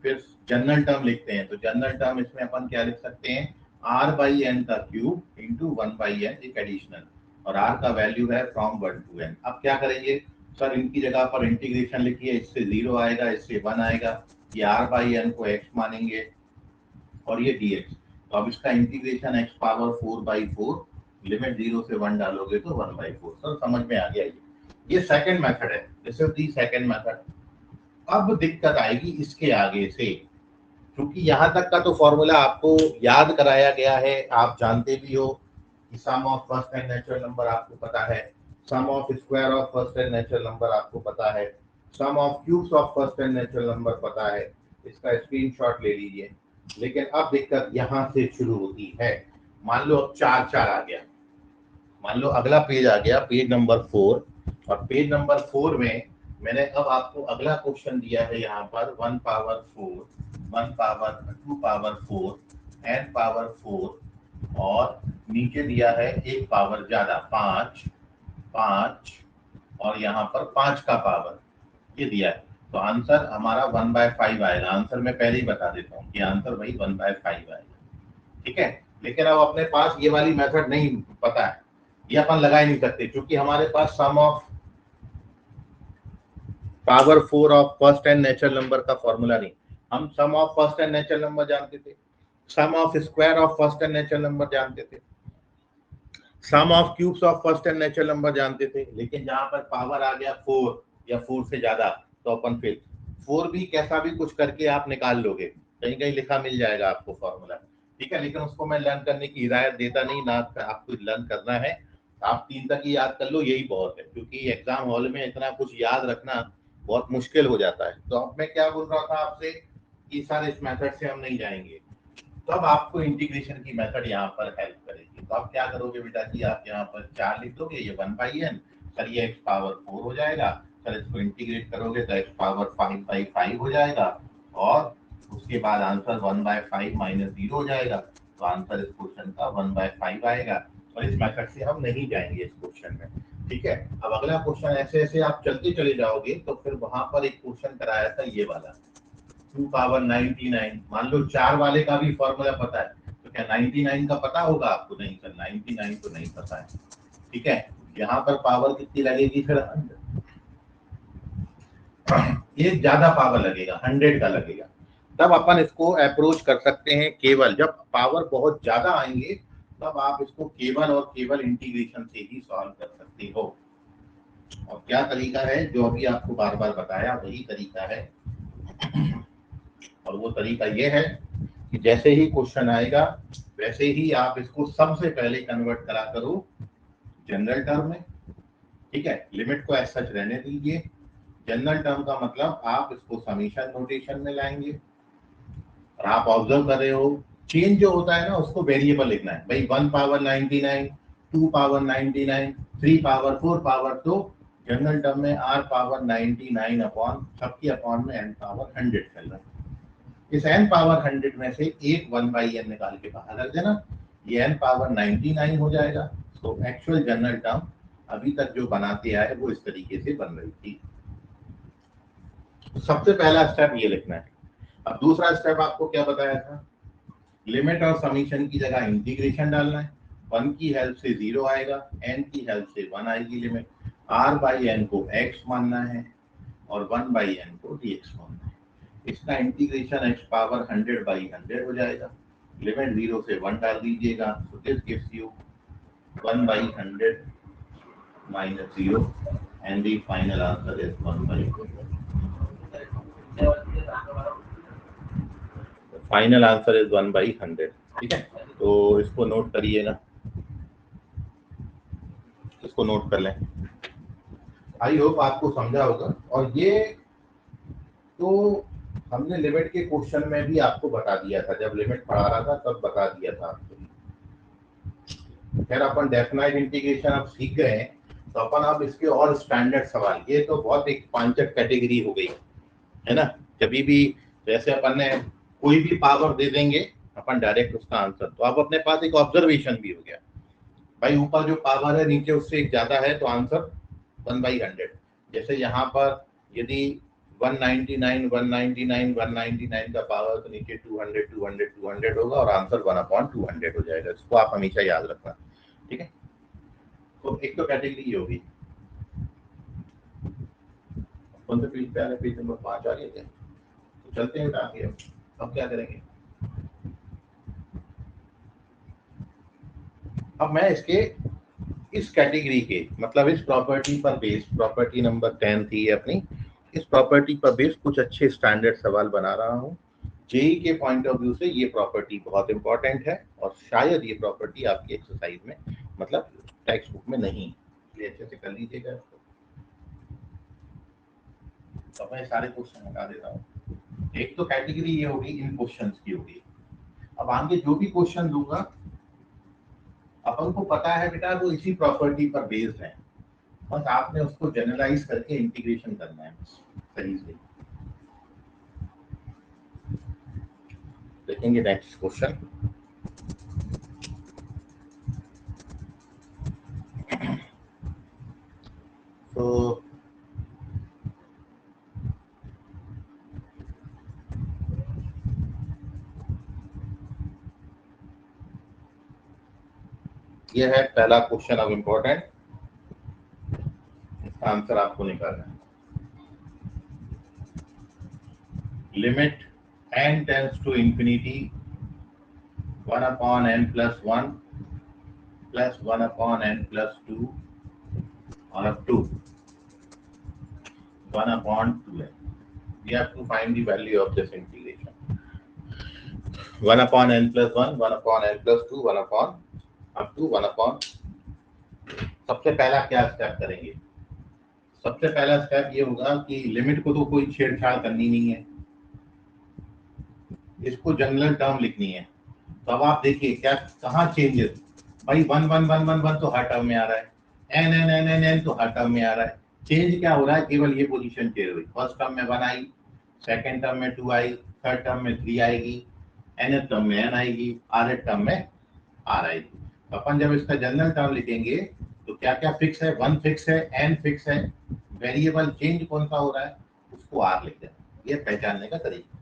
फिर जनरल टर्म लिखते हैं, तो जनरल टर्म इसमें अपन क्या लिख सकते हैं, r/n का क्यूब इंटू 1/n एक एडिशनल, और r का वैल्यू है फ्रॉम 1 to n। अब क्या करेंगे सर, इनकी जगह पर इंटीग्रेशन लिखिए, इससे 0 आएगा, इससे 1 आएगा, ये r/n को x मानेंगे और ये dx। तो अब इसका इंटीग्रेशन x पावर 4/4, लिमिट 0 से 1 डालोगे तो 1/4। सर समझ में आ गया। ये सेकंड मेथड है, this is the second method. अब दिक्कत आएगी इसके आगे से, क्योंकि यहाँ तक का तो फॉर्मूला आपको याद कराया गया है, आप जानते भी हो कि sum of first n natural number आपको पता है, sum of square of first n natural number आपको पता है, sum of cubes of first n natural number पता है, इसका स्क्रीनशॉट ले लीजिए। लेकिन अब दिक्कत यहाँ से शुरू होती है। मान लो अब 4 आ गया, मान लो अगला पेज आ गया, पेज नंबर 4, और पेज नंबर 4 में मैंने अब आपको अगला क्वेश्चन दिया है यहाँ पर 1 power 4, 1 power 2 power 4, n power 4, और नीचे दिया है एक पावर ज्यादा 5, 5, और यहाँ पर 5 का पावर ये दिया है। तो आंसर हमारा 1/5 आएगा। आंसर मैं पहले ही बता देता हूँ कि आंसर वही 1/5 आएगा, ठीक है। लेकिन अब अपने पास ये वाली मेथड नहीं पता है, ये अपन लगा ही नहीं सकते, क्योंकि हमारे पास sum of power 4 of first n natural number का फॉर्मूला नहीं। हम sum of first n natural number जानते थे, sum of square of first n natural number जानते थे, sum of cubes of first n natural number जानते थे। लेकिन जहां पर पावर आ गया 4 या 4 से ज्यादा, तो अपन फिर 4 भी कैसा भी कुछ करके आप निकाल लोगे, कहीं कहीं लिखा मिल जाएगा आपको फॉर्मूला, ठीक है। लेकिन उसको मैं लर्न करने की हिदायत देता नहीं ना, आपको लर्न करना है आप 3 तक ही याद कर लो, यही बहुत है, क्योंकि एग्जाम हॉल में इतना कुछ याद रखना बहुत मुश्किल हो जाता है। तो अब मैं क्या बोल रहा था आपसे कि सर इस मेथड से हम नहीं जाएंगे, तो अब आपको इंटीग्रेशन की मेथड यहाँ पर हेल्प करेगी। तो आप क्या करोगे बेटा जी, आप यहाँ पर 4 लिख दोगे, ये 1/n, सर ये x पावर 4 हो जाएगा, सर इसको इंटीग्रेट करोगे तो x पावर 5/5 हो जाएगा, और उसके बाद आंसर 1/5 माइनस 0 हो जाएगा। तो आंसर इस क्वेश्चन का 1/5 आएगा, और इस मेथड से हम नहीं जाएंगे इस क्वेश्चन में, ठीक है। अब अगला क्वेश्चन ऐसे ऐसे आप चलते चले जाओगे, तो फिर वहां पर एक क्वेश्चन कराया था ये वाला 2 पावर 99। मान लो 4 वाले का भी फॉर्मूला पता है, तो क्या 99 का पता होगा आपको? नहीं सर, 99 तो नहीं पता है, ठीक है। यहाँ पर पावर कितनी लगेगी फिर, ये ज्यादा पावर लगेगा, 100 का लगेगा। तब अपन इसको अप्रोच कर सकते हैं, केवल जब पावर बहुत ज्यादा आएंगे तब आप इसको केवल और केवल इंटीग्रेशन से ही सॉल्व कर सकते हो। और क्या तरीका है, जो अभी आपको बार बार बताया वही तरीका है। और वो तरीका ये है कि जैसे ही क्वेश्चन आएगा वैसे ही आप इसको सबसे पहले कन्वर्ट करा करो जनरल टर्म में, ठीक है। लिमिट को एज सच रहने दीजिए, जनरल टर्म का मतलब आप इसको समीशन नोटेशन में लाएंगे, और आप ऑब्जर्व कर रहे हो चेंज जो होता है ना उसको वेरिएबल लिखना है भाई, 1 पावर 99, 2 पावर 99, 3 पावर 4 पावर, तो जनरल टर्म में r पावर 99 अपॉन सबकी अपॉन में n पावर 100 चल रहा है। इस n पावर 100 में से एक 1/n निकाल के बाहर रख देना, ये n पावर 99 हो जाएगा। तो एक्चुअल जनरल टर्म अभी तक जो बनाते आए वो इस तरीके से बन रही थी। तो सबसे पहला स्टेप ये लिखना है। अब दूसरा स्टेप आपको क्या बताया था, लिमिट और समीशन की जगह इंटीग्रेशन डालना है। 1 की हेल्प से 0 आएगा, n की हेल्प से 1 आएगी लिमिट, r/n को x मानना है और 1/n को dx मानना है। इसका इंटीग्रेशन x पावर 100/100 हो जाएगा, लिमिट 0 से 1 डाल दीजिएगा, so this gives you 1/100 minus 0 and the final answer is 1/2. Final answer is 1/100, ठीक है। तो इसको नोट करिएगा, इसको नोट कर लें। आई होप आपको समझा होगा। और ये तो हमने लिमिट के क्वेश्चन में भी आपको बता दिया था, जब लिमिट पढ़ा रहा था तब बता दिया था आपको। खैर अपन डेफिनाइट इंटीग्रेशन अब सीख गए हैं, तो अपन अब इसके और स्टैंडर्ड सवाल, ये तो बहुत एक पांचक कैटेगरी हो गई है ना। कभी भी जैसे अपन ने कोई भी पावर दे देंगे अपन डायरेक्ट उसका आंसर। तो अब अपने पास एक ऑब्जर्वेशन भी हो गया भाई, ऊपर जो पावर है नीचे उससे एक ज्यादा है तो आंसर 1/100। जैसे यहाँ पर यदि 199 199 199 का पावर तो नीचे 200 200 200 होगा और आंसर 1/200 हो जाएगा। इसको आप हमेशा याद रखना, ठीक है। तो एक तो कैटेगरी ये होगी। कौन से पेज पे आ रहे? पेज नंबर 5 आ गए थे, तो चलते हैं आगे। अब क्या करेंगे? अब मैं इसके इस कैटेगरी के मतलब इस प्रॉपर्टी पर बेस्ड, प्रॉपर्टी नंबर 10 थी अपनी, इस प्रॉपर्टी पर बेस्ड कुछ अच्छे स्टैंडर्ड सवाल बना रहा हूँ। जेई के पॉइंट ऑफ व्यू से ये प्रॉपर्टी बहुत इंपॉर्टेंट है और शायद ये प्रॉपर्टी आपकी एक्सरसाइज में मतलब टेक्स्ट बुक में नहीं, इसलिए अच्छे से कर लीजिएगा इसको। तो मैं सारे क्वेश्चन हटा देता हूँ। एक तो कैटेगरी ये होगी, इन क्वेश्चंस की होगी। अब आगे जो भी क्वेश्चन दूंगा अपन को पता है बेटा वो इसी प्रॉपर्टी पर बेस्ड है, बस आपने उसको जनरलाइज करके इंटीग्रेशन करना है सही से। देखेंगे नेक्स्ट क्वेश्चन। तो ये है पहला क्वेश्चन ऑफ इम्पोर्टेंट, इसका आंसर आपको निकालना है। Limit n tends to infinity 1/n+1 plus 1/n+2 और up to 1/2n. We have to find the value of this integration. 1/n+1 1/n+2 1 up to 1/. सबसे पहला क्या स्टेप करेंगे? सबसे पहला स्टेप ये होगा कि लिमिट को तो कोई छेड़छाड़ करनी नहीं है, इसको जनरल टर्म लिखनी है। तो अब आप देखिए क्या कहाँ चेंजेस, भाई 1 1 1 1 1 तो हर टर्म में आ रहा है, n n n n n तो हर टर्म में आ रहा है। चेंज क्या हो रहा है? केवल ये पोजीशन चेंज हुई। फर्स्ट टर्म में 1 आई, सेकंड टर्म में 2 आई, थर्ड टर्म में 3 आएगी, nth टर्म में n आएगी, rth टर्म में r आएगी। तो अपन जब इसका जनरल टर्म लिखेंगे तो क्या क्या फिक्स है? 1 फिक्स है, n फिक्स है, वेरिएबल चेंज कौन सा हो रहा है उसको r लिख देना। ये पहचानने का तरीका।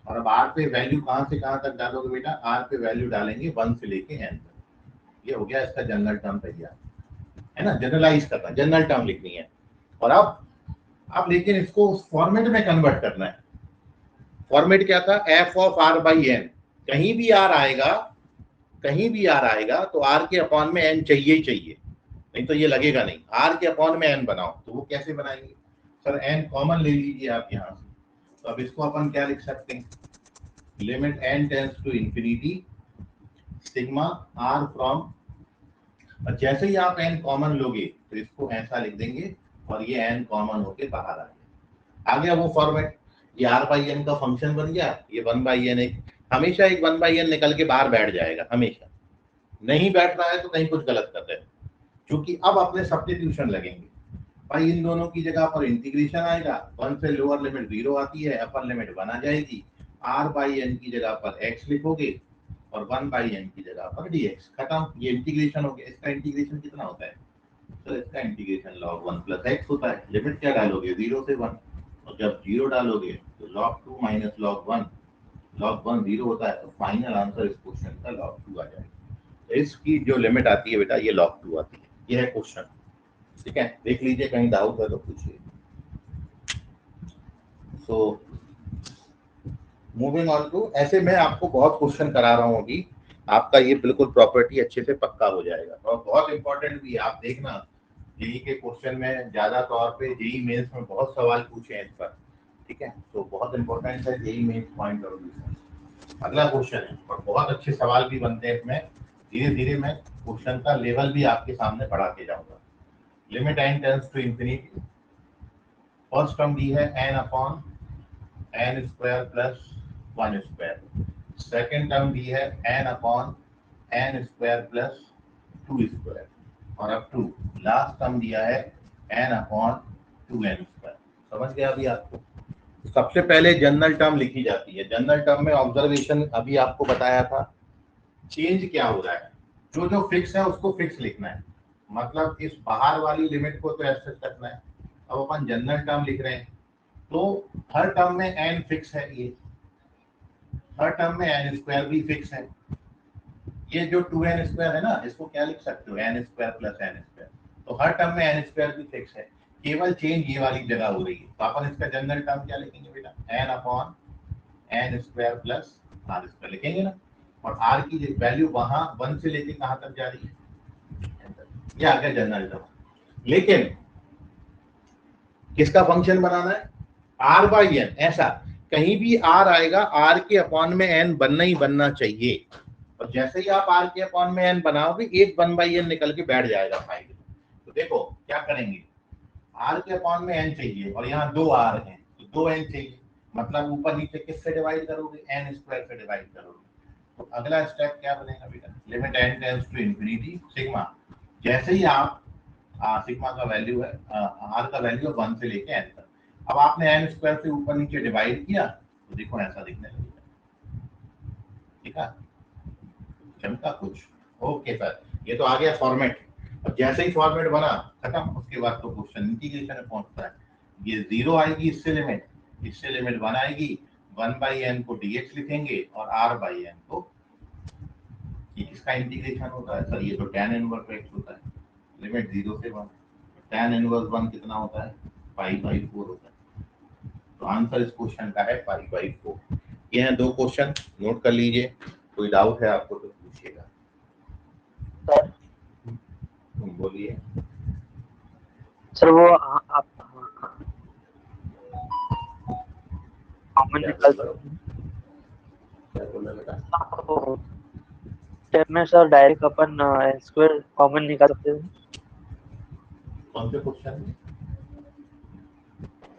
और अब r पे वैल्यू कहाँ से कहाँ तक डालोगे बेटा? r पे वैल्यू डालेंगे 1 से लेके n तक। ये हो गया इसका जनरल टर्म तैयार, है ना। जनरलाइज करना, जनरल टर्म लिखनी है। और अब लेकिन इसको उस फॉर्मेट में कन्वर्ट करना है। फॉर्मेट क्या था? f(r/n). कहीं भी r आएगा, कहीं भी r आएगा तो r के अपॉन में n चाहिए ही चाहिए, नहीं तो ये लगेगा नहीं। r के अपॉन में n बनाओ, तो वो कैसे बनाएंगे? सर n कॉमन ले लीजिए आप यहाँ से। तो अब इसको अपन क्या लिख सकते हैं? Limit n tends to infinity sigma r from, और जैसे ही आप n कॉमन लोगे तो इसको ऐसा लिख देंगे और ये n कॉमन होके बाहर आ गया वो फॉर्मेट। ये r/n का फंक्शन बन गया, ये 1/n है। हमेशा एक 1/n निकल के बाहर बैठ जाएगा, हमेशा। नहीं बैठ रहा है तो कहीं कुछ गलत कर रहे हैं, क्योंकि अब अपने सब्स्टिट्यूशन लगेंगे। भाई इन दोनों की जगह पर इंटीग्रेशन आएगा, 1 से लोअर लिमिट 0 आती है, अपर लिमिट 1 आ जाएगी। r/n की जगह पर x लिखोगे और 1/n की जगह पर dx, खत्म। ये इंटीग्रेशन हो गया। इसका इंटीग्रेशन कितना होता है? तो इसका इंटीग्रेशन log 1 + x होता है। लिमिट क्या डालोगे? 0 से 1, और जब 0 डालोगे तो log 2 - log 1, log 1 0 होता है, तो फाइनल आंसर इस क्वेश्चन का log 2 आ जाएगा। इसकी जो लिमिट आती है बेटा, ये log 2 आती है। ये है क्वेश्चन, ठीक है। देख लीजिए, कहीं डाउट है तो पूछिए। सो मूविंग ऑन टू, ऐसे मैं आपको बहुत क्वेश्चन करा रहा हूँ अभी, आपका ये बिल्कुल प्रॉपर्टी अच्छे से पक्का हो जाएगा। और बहुत इंपॉर्टेंट भी है, आप देखना जेई के क्वेश्चन में ज्यादा तौर पे जेई मेंस में बहुत सवाल पूछे हैं इस पर, ठीक है। तो बहुत इंपॉर्टेंट है JEE mains point of view से। अगला क्वेश्चन है और बहुत अच्छे सवाल भी बनते हैं इसमें। धीरे धीरे मैं क्वेश्चन का लेवल भी आपके सामने बढ़ाते जाऊंगा। Limit n tends to infinity, first term दी है n/n² + 1²। सेकेंड टर्म दी है n/n² + 2²। और अब टू लास्ट टर्म दिया है n/2n²। समझ गया अभी आपको? सबसे पहले जनरल टर्म लिखी जाती है। जनरल टर्म में ऑब्जर्वेशन अभी आपको बताया था, चेंज क्या हो रहा है, जो जो फिक्स है उसको फिक्स लिखना है, मतलब इस बाहर वाली लिमिट को तो ऐसे रखना है। अब अपन जनरल टर्म लिख रहे हैं तो हर टर्म में एन फिक्स है, ये हर टर्म में एन स्क्वायर भी फिक्स है। ये जो 2n स्क्वायर है ना, इसको क्या लिख सकते हो, N square plus N square, तो हर टर्म में एन स्क्वायर भी फिक्स है, केवल चेंज ये वाली जगह हो रही है। तो अपन इसका जनरल टर्म क्या लिखेंगे बेटा, N upon N square plus R square लिखेंगे ना, और आर की वैल्यू वहां 1 से लेके कहां तक जा रही है, ये आ गया जनरल टर्म। लेकिन किसका फंक्शन बनाना है, आर बाई एन, ऐसा कहीं भी आर आएगा, आर के अपॉन में एन बनना ही बनना चाहिए, और जैसे ही आप आर के अपॉन में एन बनाओगे एक 1/n निकल के बैठ जाएगा फाइल। तो देखो क्या करेंगे, आर के अपॉन में एन चाहिए और यहाँ 2 आर हैं तो 2n चाहिए, मतलब ऊपर नीचे किससे डिवाइड करोगे, एन स्क्वायर से डिवाइड करोगे। तो अगला स्टेप क्या बनेगा बेटा, limit n tends to infinity sigma, जैसे ही आप सिग्मा का वैल्यू है, आर का वैल्यू 1 से लेके n तक, अब आपने एन स्क्वायर से ऊपर नीचे डिवाइड किया तो देखो ऐसा दिखने लगेगा, ठीक है, चमका कुछ। ओके सर, ये तो आ गया फॉर्मेट। अब जैसे ही फॉर्मेट बना खत्म, उसके बाद तो क्वेश्चन इंटीग्रेशन में पहुंचता है। ये 0 आएगी, इससे लिमिट 1 आएगी, 1/n को dx लिखेंगे और r/n को, ये किसका इंटीग्रेशन होता है सर, ये तो tan इनवर्स x होता है, लिमिट 0 से 1, tan इनवर्स 1 कितना होता है, π/4 होता है। तो आंसर इस क्वेश्चन का है π/4। ये हैं 2 क्वेश्चन, नोट कर लीजिए, कोई डाउट है आपको तो पूछिएगा। सर बोलिए सर, वो आप कॉमन क्या निकाल बोल रहे हो, क्या बोल रहे हो बेटा, स्टेप में सर डायरेक्ट अपन स्क्वायर कॉमन निकाल सकते हैं कौन से क्वेश्चन में,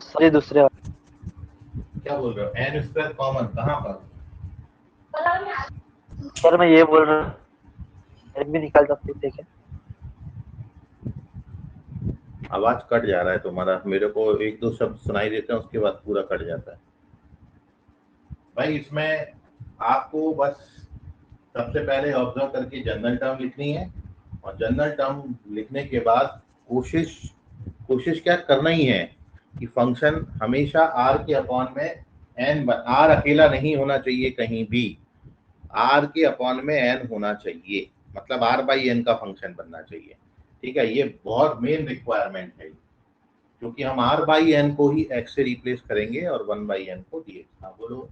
सर, ये दूसरे वाले। क्या बोल रहे हो, एन स्क्वायर कॉमन कहाँ पर, सर मैं ये बोल रहा हूँ डायरेक्ट भी निकाल सकते थे क्या? आवाज कट जा रहा है तुम्हारा, मेरे को 1-2 शब्द सुनाई देते हैं उसके बाद पूरा कट जाता है। भाई इसमें आपको बस सबसे पहले ऑब्जर्व करके जनरल टर्म लिखनी है, और जनरल टर्म लिखने के बाद कोशिश क्या करना ही है कि फंक्शन हमेशा आर के अपॉन में एन, आर अकेला नहीं होना चाहिए कहीं भी, आर के अपॉन में एन होना चाहिए, मतलब r/n का फंक्शन बनना चाहिए, ठीक है। ये बहुत मेन रिक्वायरमेंट है, क्योंकि हम r/n को ही x से रिप्लेस करेंगे और 1/n को dx। हाँ बोलो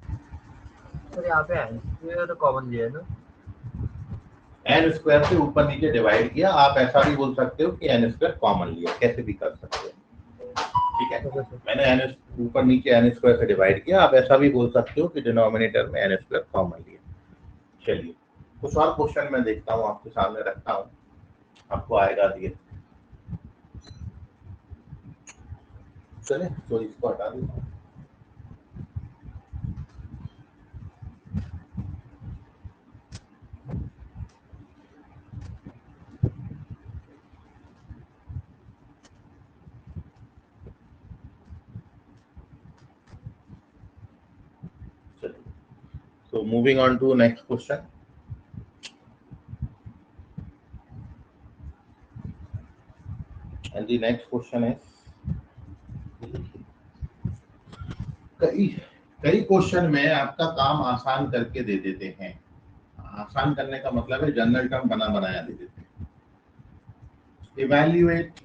सर, यहाँ पे एन स्क्वायर कॉमन लिया है ना, एन स्क्वायर से ऊपर नीचे डिवाइड किया, आप ऐसा भी बोल सकते हो कि एन स्क्वायर कॉमन लिया, कैसे भी कर सकते हो, ठीक है। मैंने एन ऊपर नीचे एन स्क्वायर से डिवाइड किया, आप ऐसा भी बोल सकते हो कि डिनोमिनेटर में एन स्क्वायर कॉमन लिया। चलिए कुछ और क्वेश्चन मैं देखता हूँ, आपके सामने रखता हूँ, आपको आएगा दिए, चले तो इसको हटा देता हूँ। So moving on to next question. And the next question is, कई क्वेश्चन में आपका काम आसान करके दे देते हैं, आसान करने का मतलब है जनरल टर्म बना बनाया दे देते हैं। इवैल्यूएट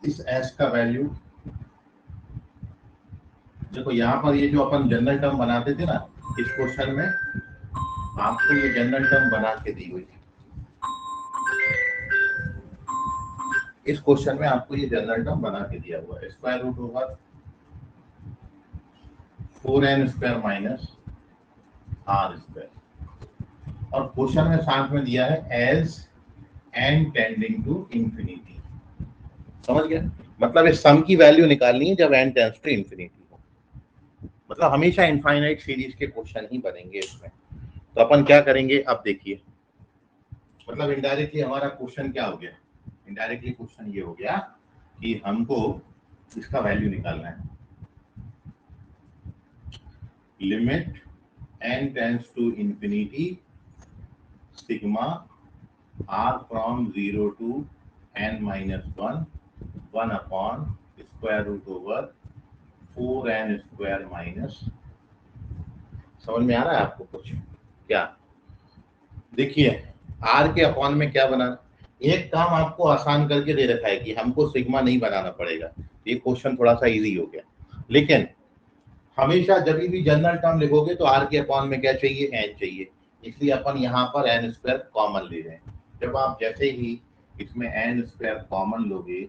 इस एस का वैल्यू, देखो यहाँ पर ये जो अपन जनरल टर्म बनाते थे ना, इस क्वेश्चन में आपको ये जनरल टर्म बना के दी हुई थी, इस क्वेश्चन में आपको ये जनरल टर्म बना के दिया हुआ है, square root over 4n square minus R square, और क्वेश्चन में साथ में दिया है as n tending to infinity, समझ गया, मतलब इस सम की वैल्यू निकालनी है जब n टेंड्स टू इंफिनिटी हो, मतलब हमेशा इनफाइनाइट सीरीज के क्वेश्चन ही बनेंगे इसमें। तो अपन क्या करेंगे, अब देखिए, मतलब इनडायरेक्टली हमारा क्वेश्चन क्या हो गया, इनडायरेक्टली क्वेश्चन ये हो गया कि हमको इसका वैल्यू निकालना है, limit n tends to infinity sigma r from 0 to n minus 1 upon square root over 4n square minus. समझ में आ रहा है आपको कुछ? क्या देखिए r के अपॉन में क्या बना, एक काम आपको आसान करके दे रखा है कि हमको सिग्मा नहीं बनाना पड़ेगा, ये क्वेश्चन थोड़ा सा इजी हो गया। लेकिन हमेशा जब भी जनरल टर्म लिखोगे तो r के अपॉन में क्या चाहिए, n चाहिए, इसलिए अपन यहाँ पर n स्क्वायर कॉमन ले रहे हैं। जब आप जैसे ही इसमें n स्क्वायर कॉमन लोगे,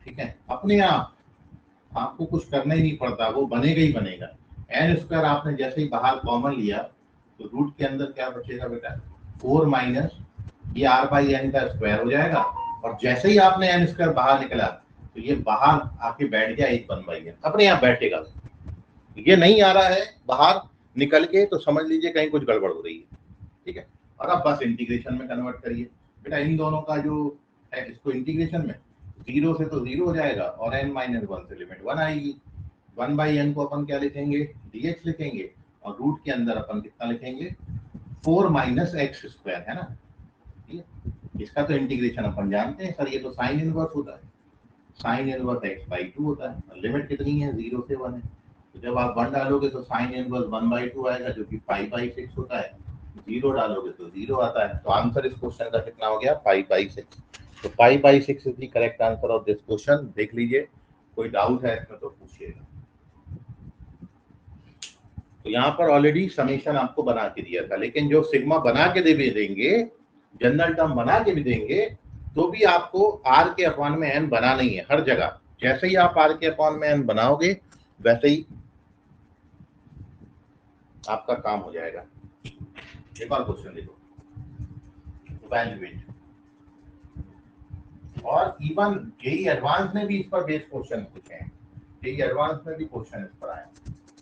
ठीक है, अपने आप आपको कुछ करना ही नहीं पड़ता, वो बनेगा ही बनेगा। n स्क्वायर आपने जैसे ही बाहर कॉमन लिया तो रूट के अंदर क्या बचेगा बेटा, 4 माइनस ये r बाई n का स्क्वायर हो जाएगा, और जैसे ही आपने n स्क्वायर बाहर निकला तो ये बाहर आके बैठ गया 1 बाई n, अपने आप बैठेगा। ये नहीं आ रहा है बाहर निकल के तो समझ लीजिए कहीं कुछ गड़बड़ हो रही है, ठीक है। और अब बस इंटीग्रेशन में कन्वर्ट करिए बेटा, इन दोनों का जो है इसको इंटीग्रेशन में 0 से तो 0 हो जाएगा और n माइनस 1 से लिमिट 1 आएगी। 1 बाई n को अपन क्या लिखेंगे, dx लिखेंगे, और रूट के अंदर अपन कितना लिखेंगे, 4 माइनस एक्स स्क्वायर, है ना। ठीक है, इसका तो इंटीग्रेशन अपन जानते हैं सर, ये तो साइन इनवर्स होता है, साइन इनवर्स x बाई 2 होता है। लिमिट कितनी है, 0 से 1 है, तो जब आप 1 डालोगे तो साइन इनवर्स 1 बाई 2 आएगा जो कि 5 बाई 6 होता है। 0 डालोगे तो 0 आता है, तो आंसर इस क्वेश्चन का कितना हो गया, 5 बाई 6। तो 5 by 6 is the correct answer of this question. देख लीजिए, कोई डाउट है इसमें तो पूछिएगा। तो यहाँ पर ऑलरेडी समीशन आपको बना के दिया था, लेकिन जो सिग्मा बना के दे भी देंगे, जनरल टर्म बना के भी देंगे, तो भी आपको r के अपॉन में n बना नहीं है हर जगह। जैसे ही आप r के अपॉन में n बनाओगे वैसे ही आपका काम हो जाएगा। एक और क्वेश्चन देखो, इवैल्यूएट, और इवन जेई एडवांस में भी इस पर बेस्ड क्वेश्चन पूछे हैं, जेई एडवांस में भी क्वेश्चन इस पर आए,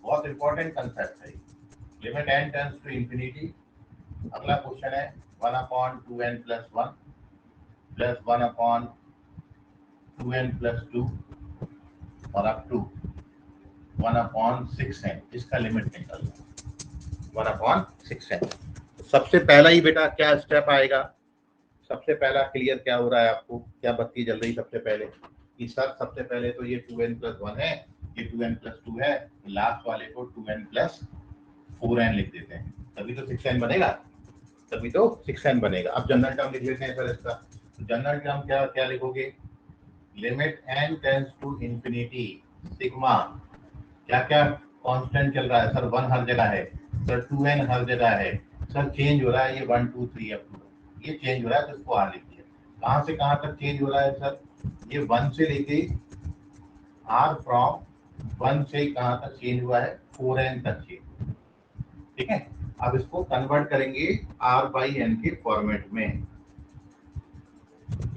बहुत इंपॉर्टेंट कंसेप्ट है। Limit n tends to infinity, अगला क्वेश्चन है 1 upon 2n plus 1 plus 1 upon 2n plus 2 और अप टू 1 अपॉन 6n, इसका लिमिट निकालना 1 अपॉन 6n। सबसे पहला ही बेटा क्या स्टेप आएगा, सबसे पहला क्लियर क्या हो रहा है आपको, क्या बत्ती जल रही सबसे पहले कि सर सबसे पहले तो ये 2n प्लस 1 है, ये 2n प्लस 2 है, लास्ट वाले को 2n प्लस 4n लिख देते हैं, तभी तो 6n बनेगा, तभी तो 6n बनेगा। अब जनरल टर्म लिख लेते हैं सर इसका, तो जनरल टर्म क्या क्या लिखोगे, limit n tends to infinity sigma, क्या क्या कांस्टेंट चल रहा है सर, 1 हर जगह है सर, 2n हर जगह है सर, चेंज हो रहा है ये 1 2 3 अप टू, ये चेंज हो रहा है तो इसको r लिखिए। कहां से कहां तक चेंज हो रहा है सर, ये 1 से लेके r फ्रॉम 1 से कहां तक चेंज हुआ है, 4n तक चेंज, ठीक है। अब इसको कन्वर्ट करेंगे r बाई n के फॉर्मेट में,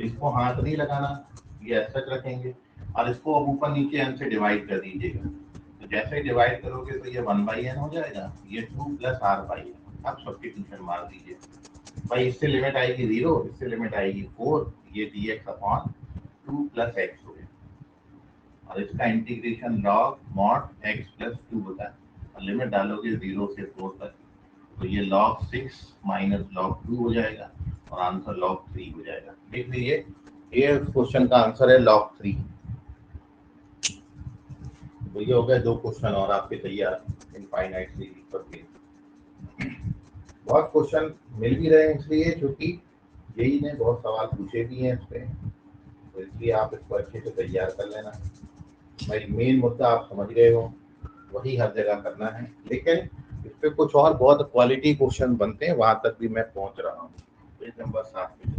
इसको हाथ नहीं लगाना, ये ऐसा रखेंगे, और इसको अब ऊपर नीचे n से डिवाइड कर दीजिएगा, तो जैसे ही डिवाइड करोगे तो ये 1 बाई n हो जाएगा, ये 2 प्लस r बाई n। अब सब्स्टिट्यूशन मार दीजिए भाई, इससे लिमिट आएगी 0, इससे लिमिट आएगी 4, ये dx अपॉन 2 प्लस x हो गया, और इसका integration log mod x plus 2 होता है, और लिमिट डालोगे 0 से 4 तक, तो ये log 6 माइनस log 2 हो जाएगा, और आंसर log 3 हो जाएगा। देख लीजिए, ये क्वेश्चन का आंसर है log 3। तो ये हो गए 2 क्वेश्चन और आपके तैयार इनफाइनाइट सीरीज पर। बहुत क्वेश्चन मिल भी रहे हैं इसलिए क्योंकि जेई ने बहुत सवाल पूछे भी हैं इस पे, तो इसलिए आप इसको अच्छे से तैयार कर लेना। भाई मेन मुद्दा आप समझ गए हो, वही हर जगह करना है, लेकिन इस पे कुछ और बहुत क्वालिटी क्वेश्चन बनते हैं, वहां तक भी मैं पहुंच रहा हूँ। पेज नंबर 7 पे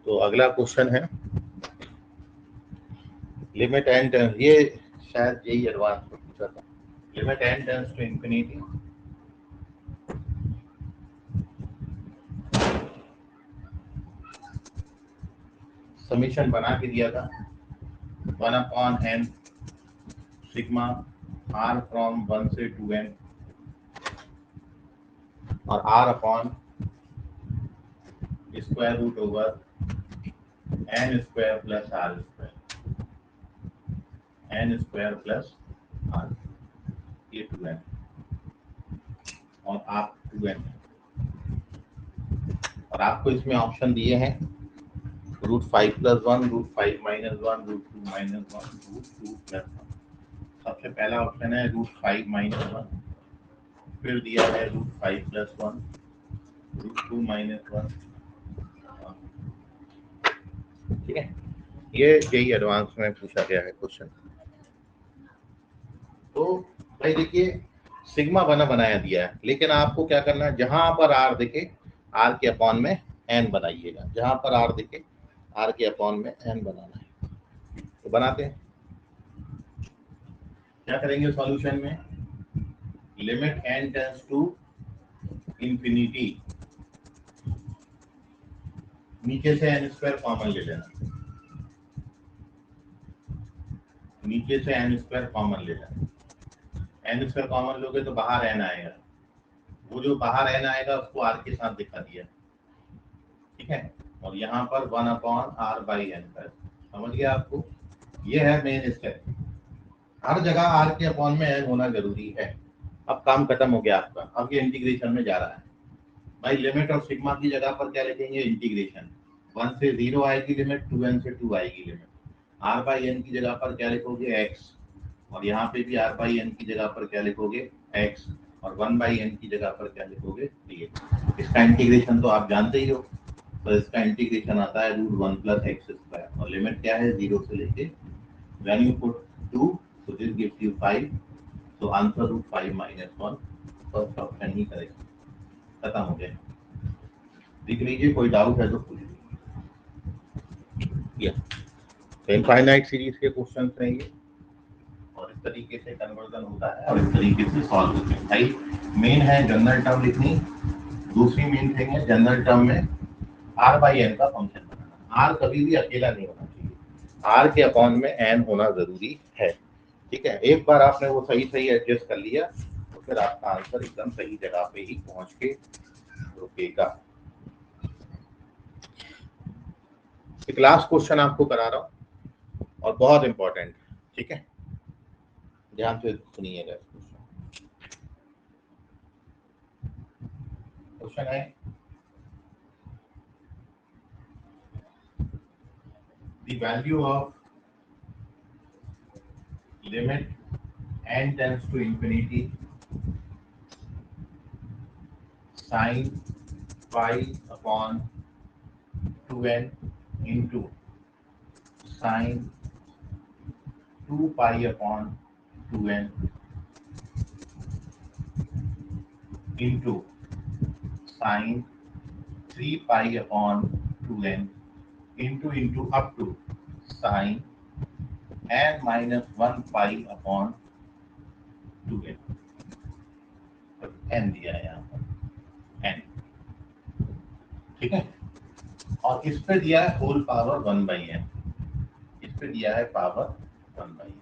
तो अगला क्वेश्चन है लिमिट एंड, ये शायद जेई एडवांस में पूछा था, limit N tends to infinity summation बना के दिया था 1 upon n sigma r from 1 से 2n और r upon square root over n square plus r square, n square plus r, ये 2n और आप 2n, और आपको इसमें ऑप्शन दिए हैं √5 + 1, √5 - 1, √2 - 1, √2 + 1। सबसे पहला ऑप्शन है √5 - 1, फिर दिया है √5 + 1, √2 - 1। ठीक है, ये यही एडवांस में पूछा गया है क्वेश्चन। तो भाई देखिए सिग्मा बनाया दिया है, लेकिन आपको क्या करना है, जहां पर r दिखे r के अपॉन में n बनाइएगा, जहां पर r दिखे r के अपॉन में n बनाना है। तो बनाते हैं, क्या करेंगे सॉल्यूशन में, limit n tends to infinity, नीचे से n स्क्वायर कॉमन ले लेना, नीचे से n स्क्वायर कॉमन ले लेना, n स्क्वायर कॉमन लोगे तो बाहर n आएगा, वो जो बाहर n आएगा उसको r के साथ दिखा दिया, ठीक है। और यहाँ पर 1/r/n, समझ गया आपको, ये है मेन स्टेप, हर जगह r के अपॉन में n होना जरूरी है। अब काम खत्म हो गया आपका, अब ये इंटीग्रेशन में जा रहा है। भाई लिमिट और सिग्मा की जगह पर क्या लिखेंगे, इंटीग्रेशन, 1 से 0 आएगी लिमिट, 2n से 2 आएगी लिमिट, r/n की जगह पर क्या लिखोगे x, और यहाँ पे भी r/n की जगह पर क्या लिखोगे x, और 1/n की जगह पर क्या लिखोगे dx। इसका इंटीग्रेशन तो आप जानते ही हो, तो इसका इंटीग्रेशन आता है √1 + x², और लिमिट क्या है 0 से लेके, when you put 2 so this gives you 5, so answer √5 - 1, first option he correct, खत्म हो गया। देख लीजिए, कोई डाउट है तो पूछ लीजिए। तो इनफाइनाइट सीरीज के क्वेश्चन रहेंगे और इस तरीके से कन्वर्जन होता है और इस तरीके से सॉल्व होते हैं। भाई मेन है जनरल टर्म लिखनी, दूसरी मेन थिंग है जनरल टर्म में r/n का फंक्शन बनाना। r कभी भी अकेला नहीं होना चाहिए, r के अपॉन में n होना जरूरी है, ठीक है। एक बार आपने वो सही एडजस्ट कर लिया तो फिर आपका आंसर एकदम सही जगह पे ही पहुंच के रुकेगा। एक लास्ट क्वेश्चन आपको करा रहा हूं और बहुत इंपॉर्टेंट, ठीक है, ध्यान से सुनिएगा। क्वेश्चन है, the value of limit n tends to infinity sin pi upon 2n into sin 2 pi upon 2n into sin 3 pi upon 2n into up to sin n minus 1 pi upon 2n, n दिया है यहाँ पर n, ठीक है। और इस पे दिया है होल पावर 1/n, इस पे दिया है पावर 1/n।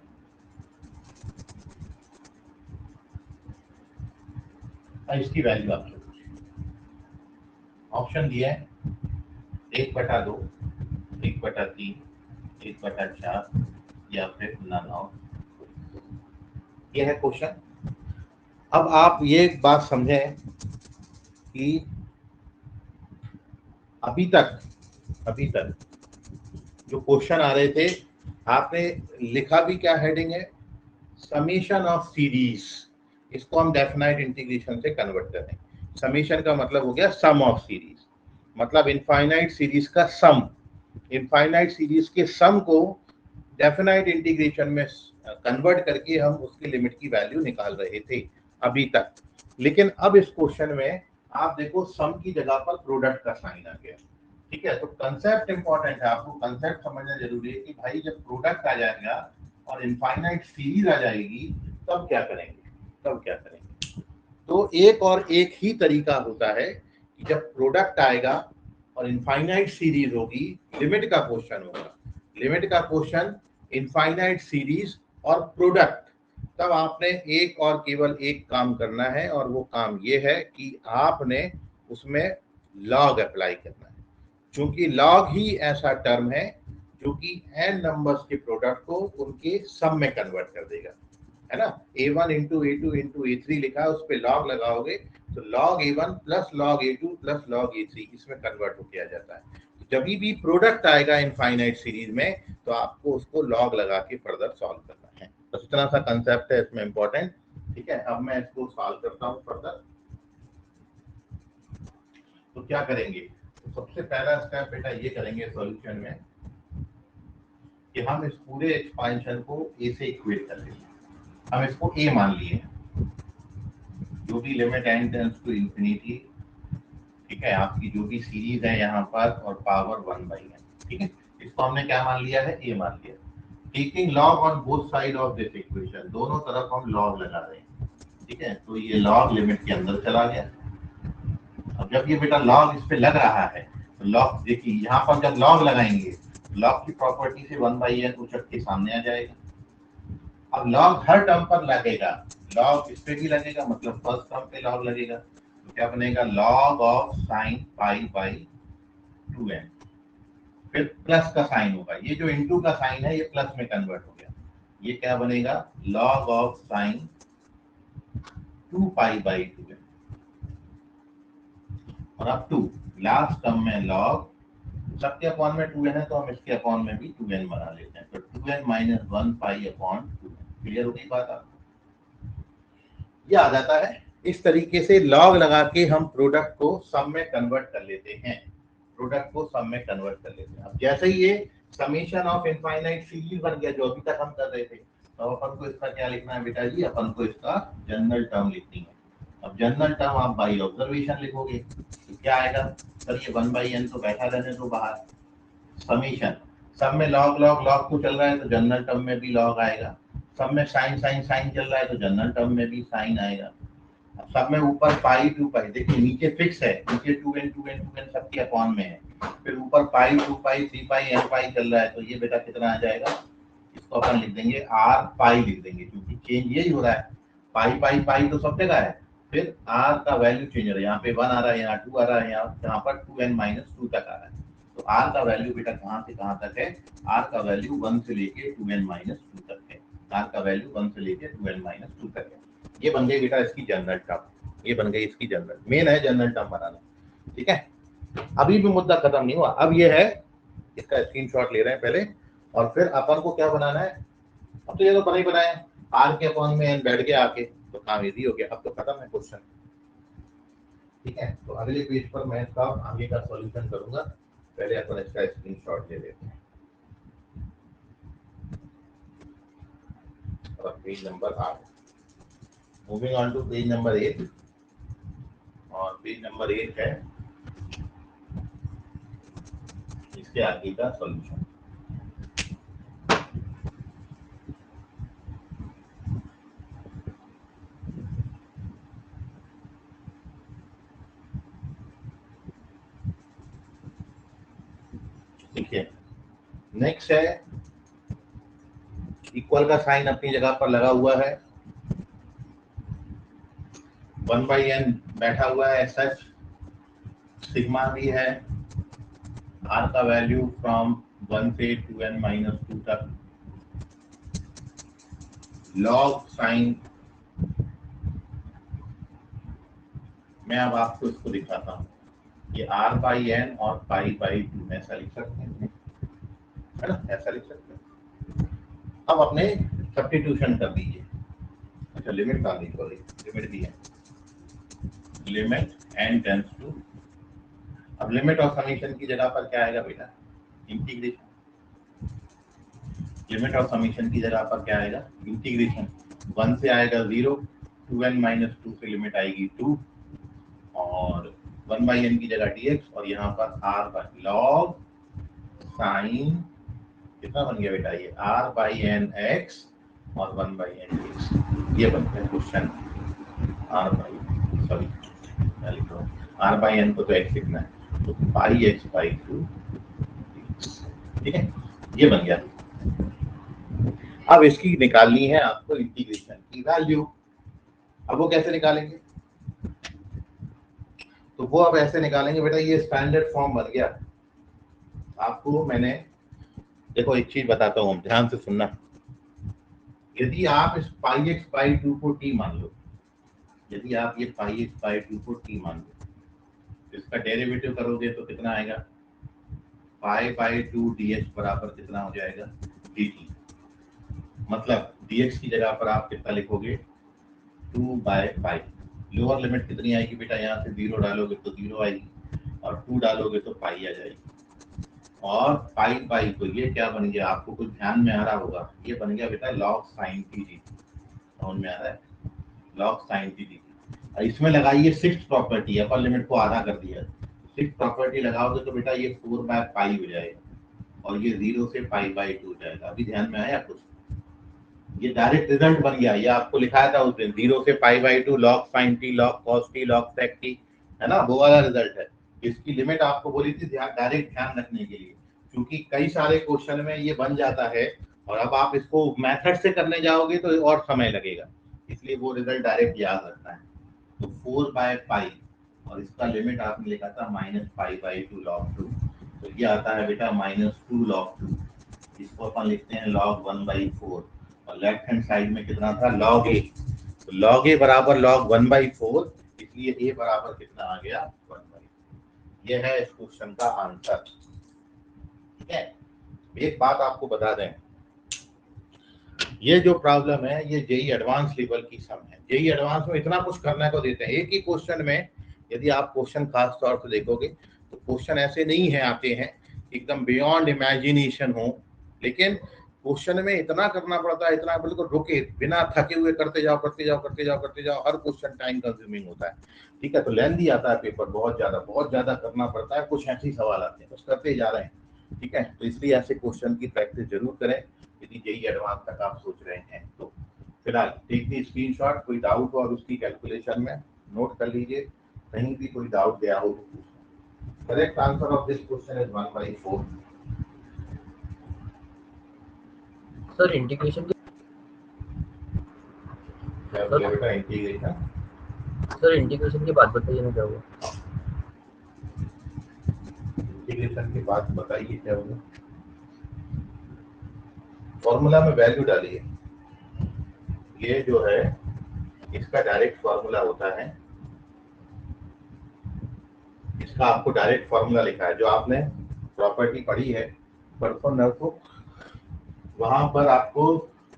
इसकी वैल्यू आपसे ऑप्शन दिया है 1/2, 1/3, 1/4 या फिर नन ऑफ, ये है क्वेश्चन। अब आप ये एक बात समझें कि अभी तक जो क्वेश्चन आ रहे थे, आपने लिखा भी क्या हेडिंग है, समेशन ऑफ सीरीज, इसको हम डेफिनाइट इंटीग्रेशन से कन्वर्ट कर रहे हैं। समेशन का मतलब हो गया सम ऑफ सीरीज, मतलब इनफाइनाइट सीरीज का सम, इनफाइनाइट सीरीज के सम को डेफिनाइट इंटीग्रेशन में कन्वर्ट करके हम उसकी लिमिट की वैल्यू निकाल रहे थे अभी तक। लेकिन अब इस क्वेश्चन में आप देखो सम की जगह पर प्रोडक्ट का साइन आ गया, ठीक है। तो कंसेप्ट इंपॉर्टेंट है, आपको कंसेप्ट समझना जरूरी है कि भाई जब प्रोडक्ट आ जाएगा और इनफाइनाइट सीरीज आ जाएगी तब क्या करेंगे। तो एक और एक ही तरीका होता है कि जब प्रोडक्ट आएगा और इनफाइनाइट सीरीज होगी, लिमिट का क्वेश्चन होगा, लिमिट का क्वेश्चन इनफाइनाइट सीरीज और प्रोडक्ट, तब आपने एक और केवल एक काम करना है, और वो काम ये है कि आपने उसमें लॉग अप्लाई करना है, क्योंकि लॉग ही ऐसा टर्म है जो कि n नंबर्स के प्रोडक्ट को उनके सम में कन्वर्ट कर देगा, है ना। a1 into a2 into a3 लिखा है, उस पर लॉग लगाओगे तो log a1 plus log a2 plus log a3 इसमें कन्वर्ट हो किया जाता है। जब भी प्रोडक्ट आएगा इनफाइनाइट सीरीज में तो आपको उसको लॉग लगा के फर्दर सॉल्व करना है। बस इतना सा कंसेप्ट है इसमें इम्पोर्टेंट, ठीक है। अब मैं इसको सॉल्व करता हूँ फर्दर। तो क्या करेंगे, तो सबसे पहला स्टेप बेटा ये करेंगे सॉल्यूशन में कि हम इस पूरे एक्सपेंशन को a से इक्वेट कर लेंगे। हम इसको a मान लिए, जो भी limit n tends to infinity, ठीक है, आपकी जो भी सीरीज है यहाँ पर, और पावर 1/n, ठीक है, इसको हमने क्या मान लिया है, a मान लिया। Taking log on both side of this equation, दोनों तरफ हम लॉग लगा रहे हैं, ठीक है। तो ये लॉग लिमिट के अंदर चला गया। अब जब ये बेटा लॉग इस पे लग रहा है तो लॉग देखिए यहाँ पर जब लॉग लगाएंगे लॉग की प्रॉपर्टी से 1/n उचट के सामने आ जाएगा। अब लॉग हर टर्म पर लगेगा, लॉग इस पे भी लगेगा, मतलब फर्स्ट टर्म पे लॉग लगेगा, तो क्या बनेगा, log of sine pi by 2n, फिर प्लस का साइन होगा, ये जो इनटू का साइन है ये प्लस में कन्वर्ट हो गया, ये क्या बनेगा, log of sine 2 pi by 2n, और अब 2 लास्ट टर्म में लॉग, सबके अपॉन में 2n है तो हम इसके अपॉन में भी 2n बना लेते हैं, तो 2n minus 1 pi upon 2n। Clear हो गई बात आपको, ये आ जाता है। इस तरीके से लॉग लगा के हम प्रोडक्ट को सम में कन्वर्ट कर लेते हैं, प्रोडक्ट को सम में कन्वर्ट कर लेते हैं। अब जैसे ही ये समेशन ऑफ इनफाइनाइट सीरीज बन गया जो अभी तक हम कर रहे थे, तो अपन को इसका क्या लिखना है बेटा जी, अपन को इसका जनरल टर्म लिखनी है। अब जनरल टर्म आप बाई ऑब्जर्वेशन लिखोगे तो क्या आएगा, सर ये 1/n तो बैठा रहने दो बाहर, समेशन, सब में लॉग लॉग लॉग तो चल रहा है तो जनरल टर्म में भी लॉग आएगा, सब में साइन साइन साइन चल रहा है तो जनरल टर्म में भी साइन आएगा। अब सब में ऊपर पाई 2 पाई, देखिए नीचे फिक्स है, नीचे 2n 2n 2n सबके अपॉन में है, फिर ऊपर पाई 2 पाई 3 पाई n पाई चल रहा है, तो ये बेटा कितना आ जाएगा, इसको अपन लिख देंगे r पाई लिख देंगे, क्योंकि चेंज यही हो रहा है, पाई पाई पाई तो सब जगह है, फिर r का वैल्यू चेंज हो रहा है, यहाँ पे 1 आ रहा है, यहाँ 2 आ रहा है, यहाँ पर 2n माइनस 2 तक आ रहा है, तो r का वैल्यू बेटा कहाँ से कहाँ तक है, r का वैल्यू 1 से लेके 2n माइनस 2 तक है, r का वैल्यू 1 से लेके 2n माइनस 2 तक है। ये बन गई बेटा इसकी जनरल टर्म, ये बन गई इसकी जनरल, मेन है जनरल टर्म बनाना, ठीक है। अभी भी मुद्दा खत्म नहीं हुआ, अब ये है, इसका स्क्रीनशॉट ले रहे हैं पहले, और फिर अपन को क्या बनाना है, अब तो ये तो बना ही बनाया, r के अपॉन में n बैठ गया आके, तो काम इजी हो गया, अब तो खत्म है क्वेश्चन, ठीक है। तो अगले पेज पर मैं इसका आगे का सॉल्यूशन करूंगा, पहले अपन इसका स्क्रीनशॉट ले लेते हैं। और page number 8, moving on to page number 8, और पेज नंबर 8 है इसके आगे का सॉल्यूशन। देखिए नेक्स्ट है, इक्वल का साइन अपनी जगह पर लगा हुआ है, 1/n बैठा हुआ है, सच सिग्मा भी है, r का वैल्यू फ्रॉम 1 से 2n माइनस 2 तक, लॉग साइन, मैं अब आपको इसको दिखाता हूँ, ये r/n और π/2 ऐसा लिख सकते हैं, है ना, ऐसा लिख सकते हैं। अब अपने सब्स्टिट्यूशन कर दीजिए, अच्छा लिमिट डाल दी, सॉरी लिमिट दी है, लिमिट n टेंड्स टू, अब लिमिट ऑफ समेशन की जगह पर क्या आएगा बेटा, इंटीग्रेशन, लिमिट ऑफ समेशन की जगह पर क्या आएगा, इंटीग्रेशन, 1 से आएगा 0, 2n माइनस 2 से लिमिट आएगी 2, और 1/n की जगह dx, और यहाँ पर r पर log साइन, कितना बन गया बेटा, ये r/n x और 1/n dx, ये बनता है क्वेश्चन, r/n को तो x लिखना है, तो πx/2, ठीक है, ये बन गया। अब इसकी निकालनी है आपको इंटीग्रेशन की वैल्यू। अब वो कैसे निकालेंगे? तो वो अब ऐसे निकालेंगे बेटा, ये स्टैंडर्ड फॉर्म बन गया। आपको मैंने देखो एक चीज बताता हूँ, ध्यान से सुनना। यदि आप इस पाई एक्स बाई 2 को टी मान लो, यदि आप ये पाई एक्स बाई 2 को टी मान लो, तो इसका डेरिवेटिव करोगे तो कितना आएगा? पाई बाई 2 dx बराबर कितना हो जाएगा? dt। मतलब dx की जगह पर आप कितना लिखोगे? 2 बाय पाई। लोअर लिमिट कितनी आएगी बेटा? यहाँ से 0 डालोगे तो 0 आएगी, और 2 डालोगे तो पाई आ जाएगी। और पाई पाई तो ये क्या बन गया? आपको कुछ ध्यान में आ रहा होगा, ये बन गया बेटा log sin t dt। समझ में आ रहा है? log sin t dt। इसमें लगाइए सिक्स प्रॉपर्टी, अपर लिमिट को आधा कर दिया, सिक्स प्रॉपर्टी लगाओगे तो बेटा ये 4 बाय पाई हो जाएगा, और ये 0 से पाई बाई 2 हो जाएगा। अभी ध्यान में आया कुछ? ये डायरेक्ट रिजल्ट बन गया। ये आपको लिखाया था उस दिन, 0 से pi by 2 log sin t log cos t log sec t, है ना? वो वाला रिजल्ट है। इसकी लिमिट आपको बोली थी डायरेक्ट ध्यान रखने के लिए, क्योंकि कई सारे क्वेश्चन में ये बन जाता है, और अब आप इसको मेथड से करने जाओगे तो और समय लगेगा, इसलिए वो रिजल्ट डायरेक्ट याद रखना है। तो 4 बाय पाई, और इसका लिमिट आपने लिखा था माइनस पाई बाई 2 log 2, तो ये आता है बेटा -2 log 2। इसको अपन लिखते हैं log 1/4, और लेफ्ट हैंड साइड में कितना था? log a। तो log a बराबर log 1/4, इसलिए a बराबर कितना आ गया? 1/4। ये है इस क्वेश्चन का आंसर। ठीक है, एक बात आपको बता दें, ये जो प्रॉब्लम है ये जेई एडवांस लेवल की सम है। जेई एडवांस में इतना कुछ करने को देते हैं एक ही क्वेश्चन में। यदि आप क्वेश्चन खास तौर से देखोगे तो क्वेश्चन ऐसे नहीं है आते हैं एकदम बियॉन्ड इमेजिनेशन हो, लेकिन क्वेश्चन में इतना करना पड़ता है, इतना बिल्कुल रुके बिना थके हुए करते जाओ करते जाओ करते जाओ करते जाओ। हर क्वेश्चन टाइम कंज्यूमिंग होता है। ठीक है, तो लेंथी आता है पेपर, बहुत ज्यादा करना पड़ता है। कुछ ऐसे सवाल आते हैं, बस करते जा रहे हैं। ठीक है, तो इसलिए ऐसे क्वेश्चन की प्रैक्टिस जरूर करें यदि जेई एडवांस तक आप सोच रहे हैं तो। फिलहाल टेक दी स्क्रीनशॉट, कोई डाउट हो और उसकी कैलकुलेशन में नोट कर लीजिए, कहीं भी कोई डाउट गया हो तो पूछना। Correct answer of this question is 1/4। Sir integration की क्या बोले बेटा? इंटीग्रेशन, सर इंटीग्रेशन की बात बताइए ना क्या हुआ? इंटीग्रेशन की बात बताइए क्या होगा। फॉर्मूला में वैल्यू डालिए। ये जो है इसका डायरेक्ट फॉर्मूला होता है, इसका आपको डायरेक्ट फॉर्मूला लिखा है। जो आपने प्रॉपर्टी पढ़ी है परसों नोटबुक, वहां पर आपको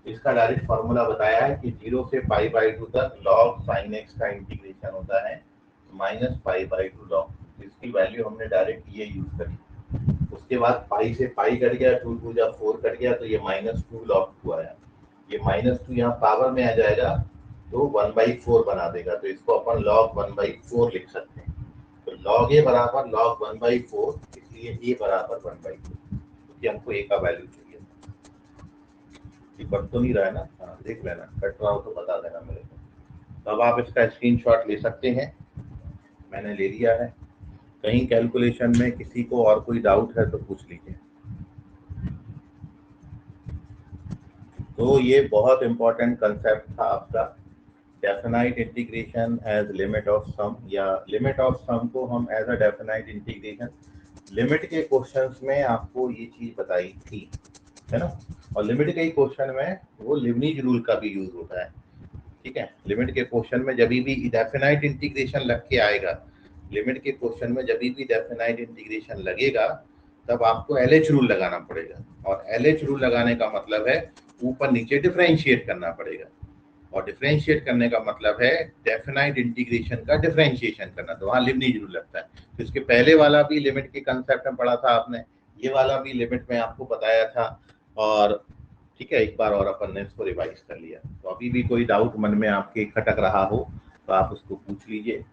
इसका डायरेक्ट फॉर्मूला बताया है कि 0 से पाई बाई 2 तक log sin x का इंटीग्रेशन होता है -पाई/2 log। इसकी वैल्यू हमने डायरेक्ट ये यूज करी। उसके बाद पाई से पाई कट गया, 2 2 जा 4 कट गया, तो ये -2 log 2 आया। ये -2 यहाँ पावर में आ जाएगा तो 1/4 बना देगा, तो इसको अपन log 1/4 लिख सकते हैं। तो log a बराबर log 1/4, इसलिए a बराबर 1/4, क्योंकि हमको a का वैल्यू चाहिए। कट तो नहीं रहा है ना? हाँ, देख लेना, कट रहा हो तो बता देना मेरे को। तो अब आप इसका स्क्रीनशॉट ले सकते हैं, मैंने ले लिया है। कहीं कैलकुलेशन में किसी को और कोई डाउट है तो पूछ लीजिए। तो ये बहुत इंपॉर्टेंट कंसेप्ट था आपका, definite integration as limit of sum, या लिमिट ऑफ सम को हम as a definite integration. Limit के क्वेश्चंस में आपको ये चीज बताई थी, है ना? और लिमिट के क्वेश्चन में वो लिबनीज रूल का भी यूज होता है। ठीक है, लिमिट के क्वेश्चन में जब भी डेफिनाइट इंटीग्रेशन लग के आएगा, लिमिट के क्वेश्चन में जब भी डेफिनाइट इंटीग्रेशन लगेगा तब आपको एलएच रूल लगाना पड़ेगा। और एलएच रूल लगाने का मतलब है ऊपर नीचे डिफरेंशिएट करना पड़ेगा, और डिफरेंशिएट करने का मतलब है डेफिनाइट इंटीग्रेशन का डिफरेंशिएशन करना, तो वहाँ लिबनीज रूल लगता है। तो इसके पहले वाला भी लिमिट के कंसेप्ट में पढ़ा था आपने, ये वाला भी लिमिट में आपको बताया था। और ठीक है, एक बार और अपन ने इसको रिवाइज कर लिया। तो अभी भी कोई डाउट मन में आपके खटक रहा हो तो आप उसको पूछ लीजिए,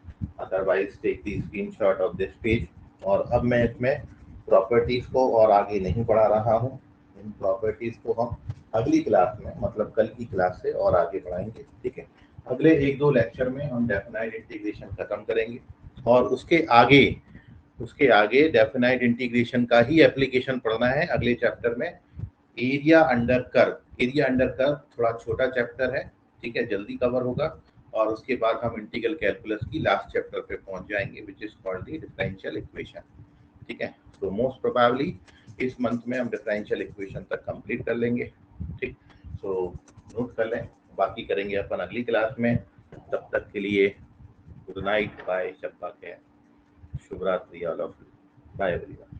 otherwise take the screenshot of this page. और अब मैं इसमें प्रॉपर्टीज को और आगे नहीं बढ़ा रहा हूँ, इन प्रॉपर्टीज को हम अगली क्लास में, मतलब कल की क्लास से और आगे बढ़ाएंगे। ठीक है, अगले 1-2 लेक्चर में हम डेफिनाइट इंटीग्रेशन खत्म करेंगे, और उसके आगे डेफिनाइट इंटीग्रेशन का ही एप्लीकेशन पढ़ना है अगले चैप्टर में, area under curve. Area under curve थोड़ा छोटा चैप्टर है, ठीक है, जल्दी कवर होगा। और उसके बाद हम इंटीग्रल कैलकुलस की लास्ट चैप्टर पे पहुंच जाएंगे, which is called the differential equation. ठीक है, तो मोस्ट प्रोबेबली इस मंथ में हम डिफरेंशियल इक्वेशन तक कंप्लीट कर लेंगे। ठीक, सो नोट कर लें, बाकी करेंगे अपन अगली क्लास में। तब तक के लिए गुड नाइट, बाय, शब्बा खैर, शुभ रात्रि all of you, bye everyone.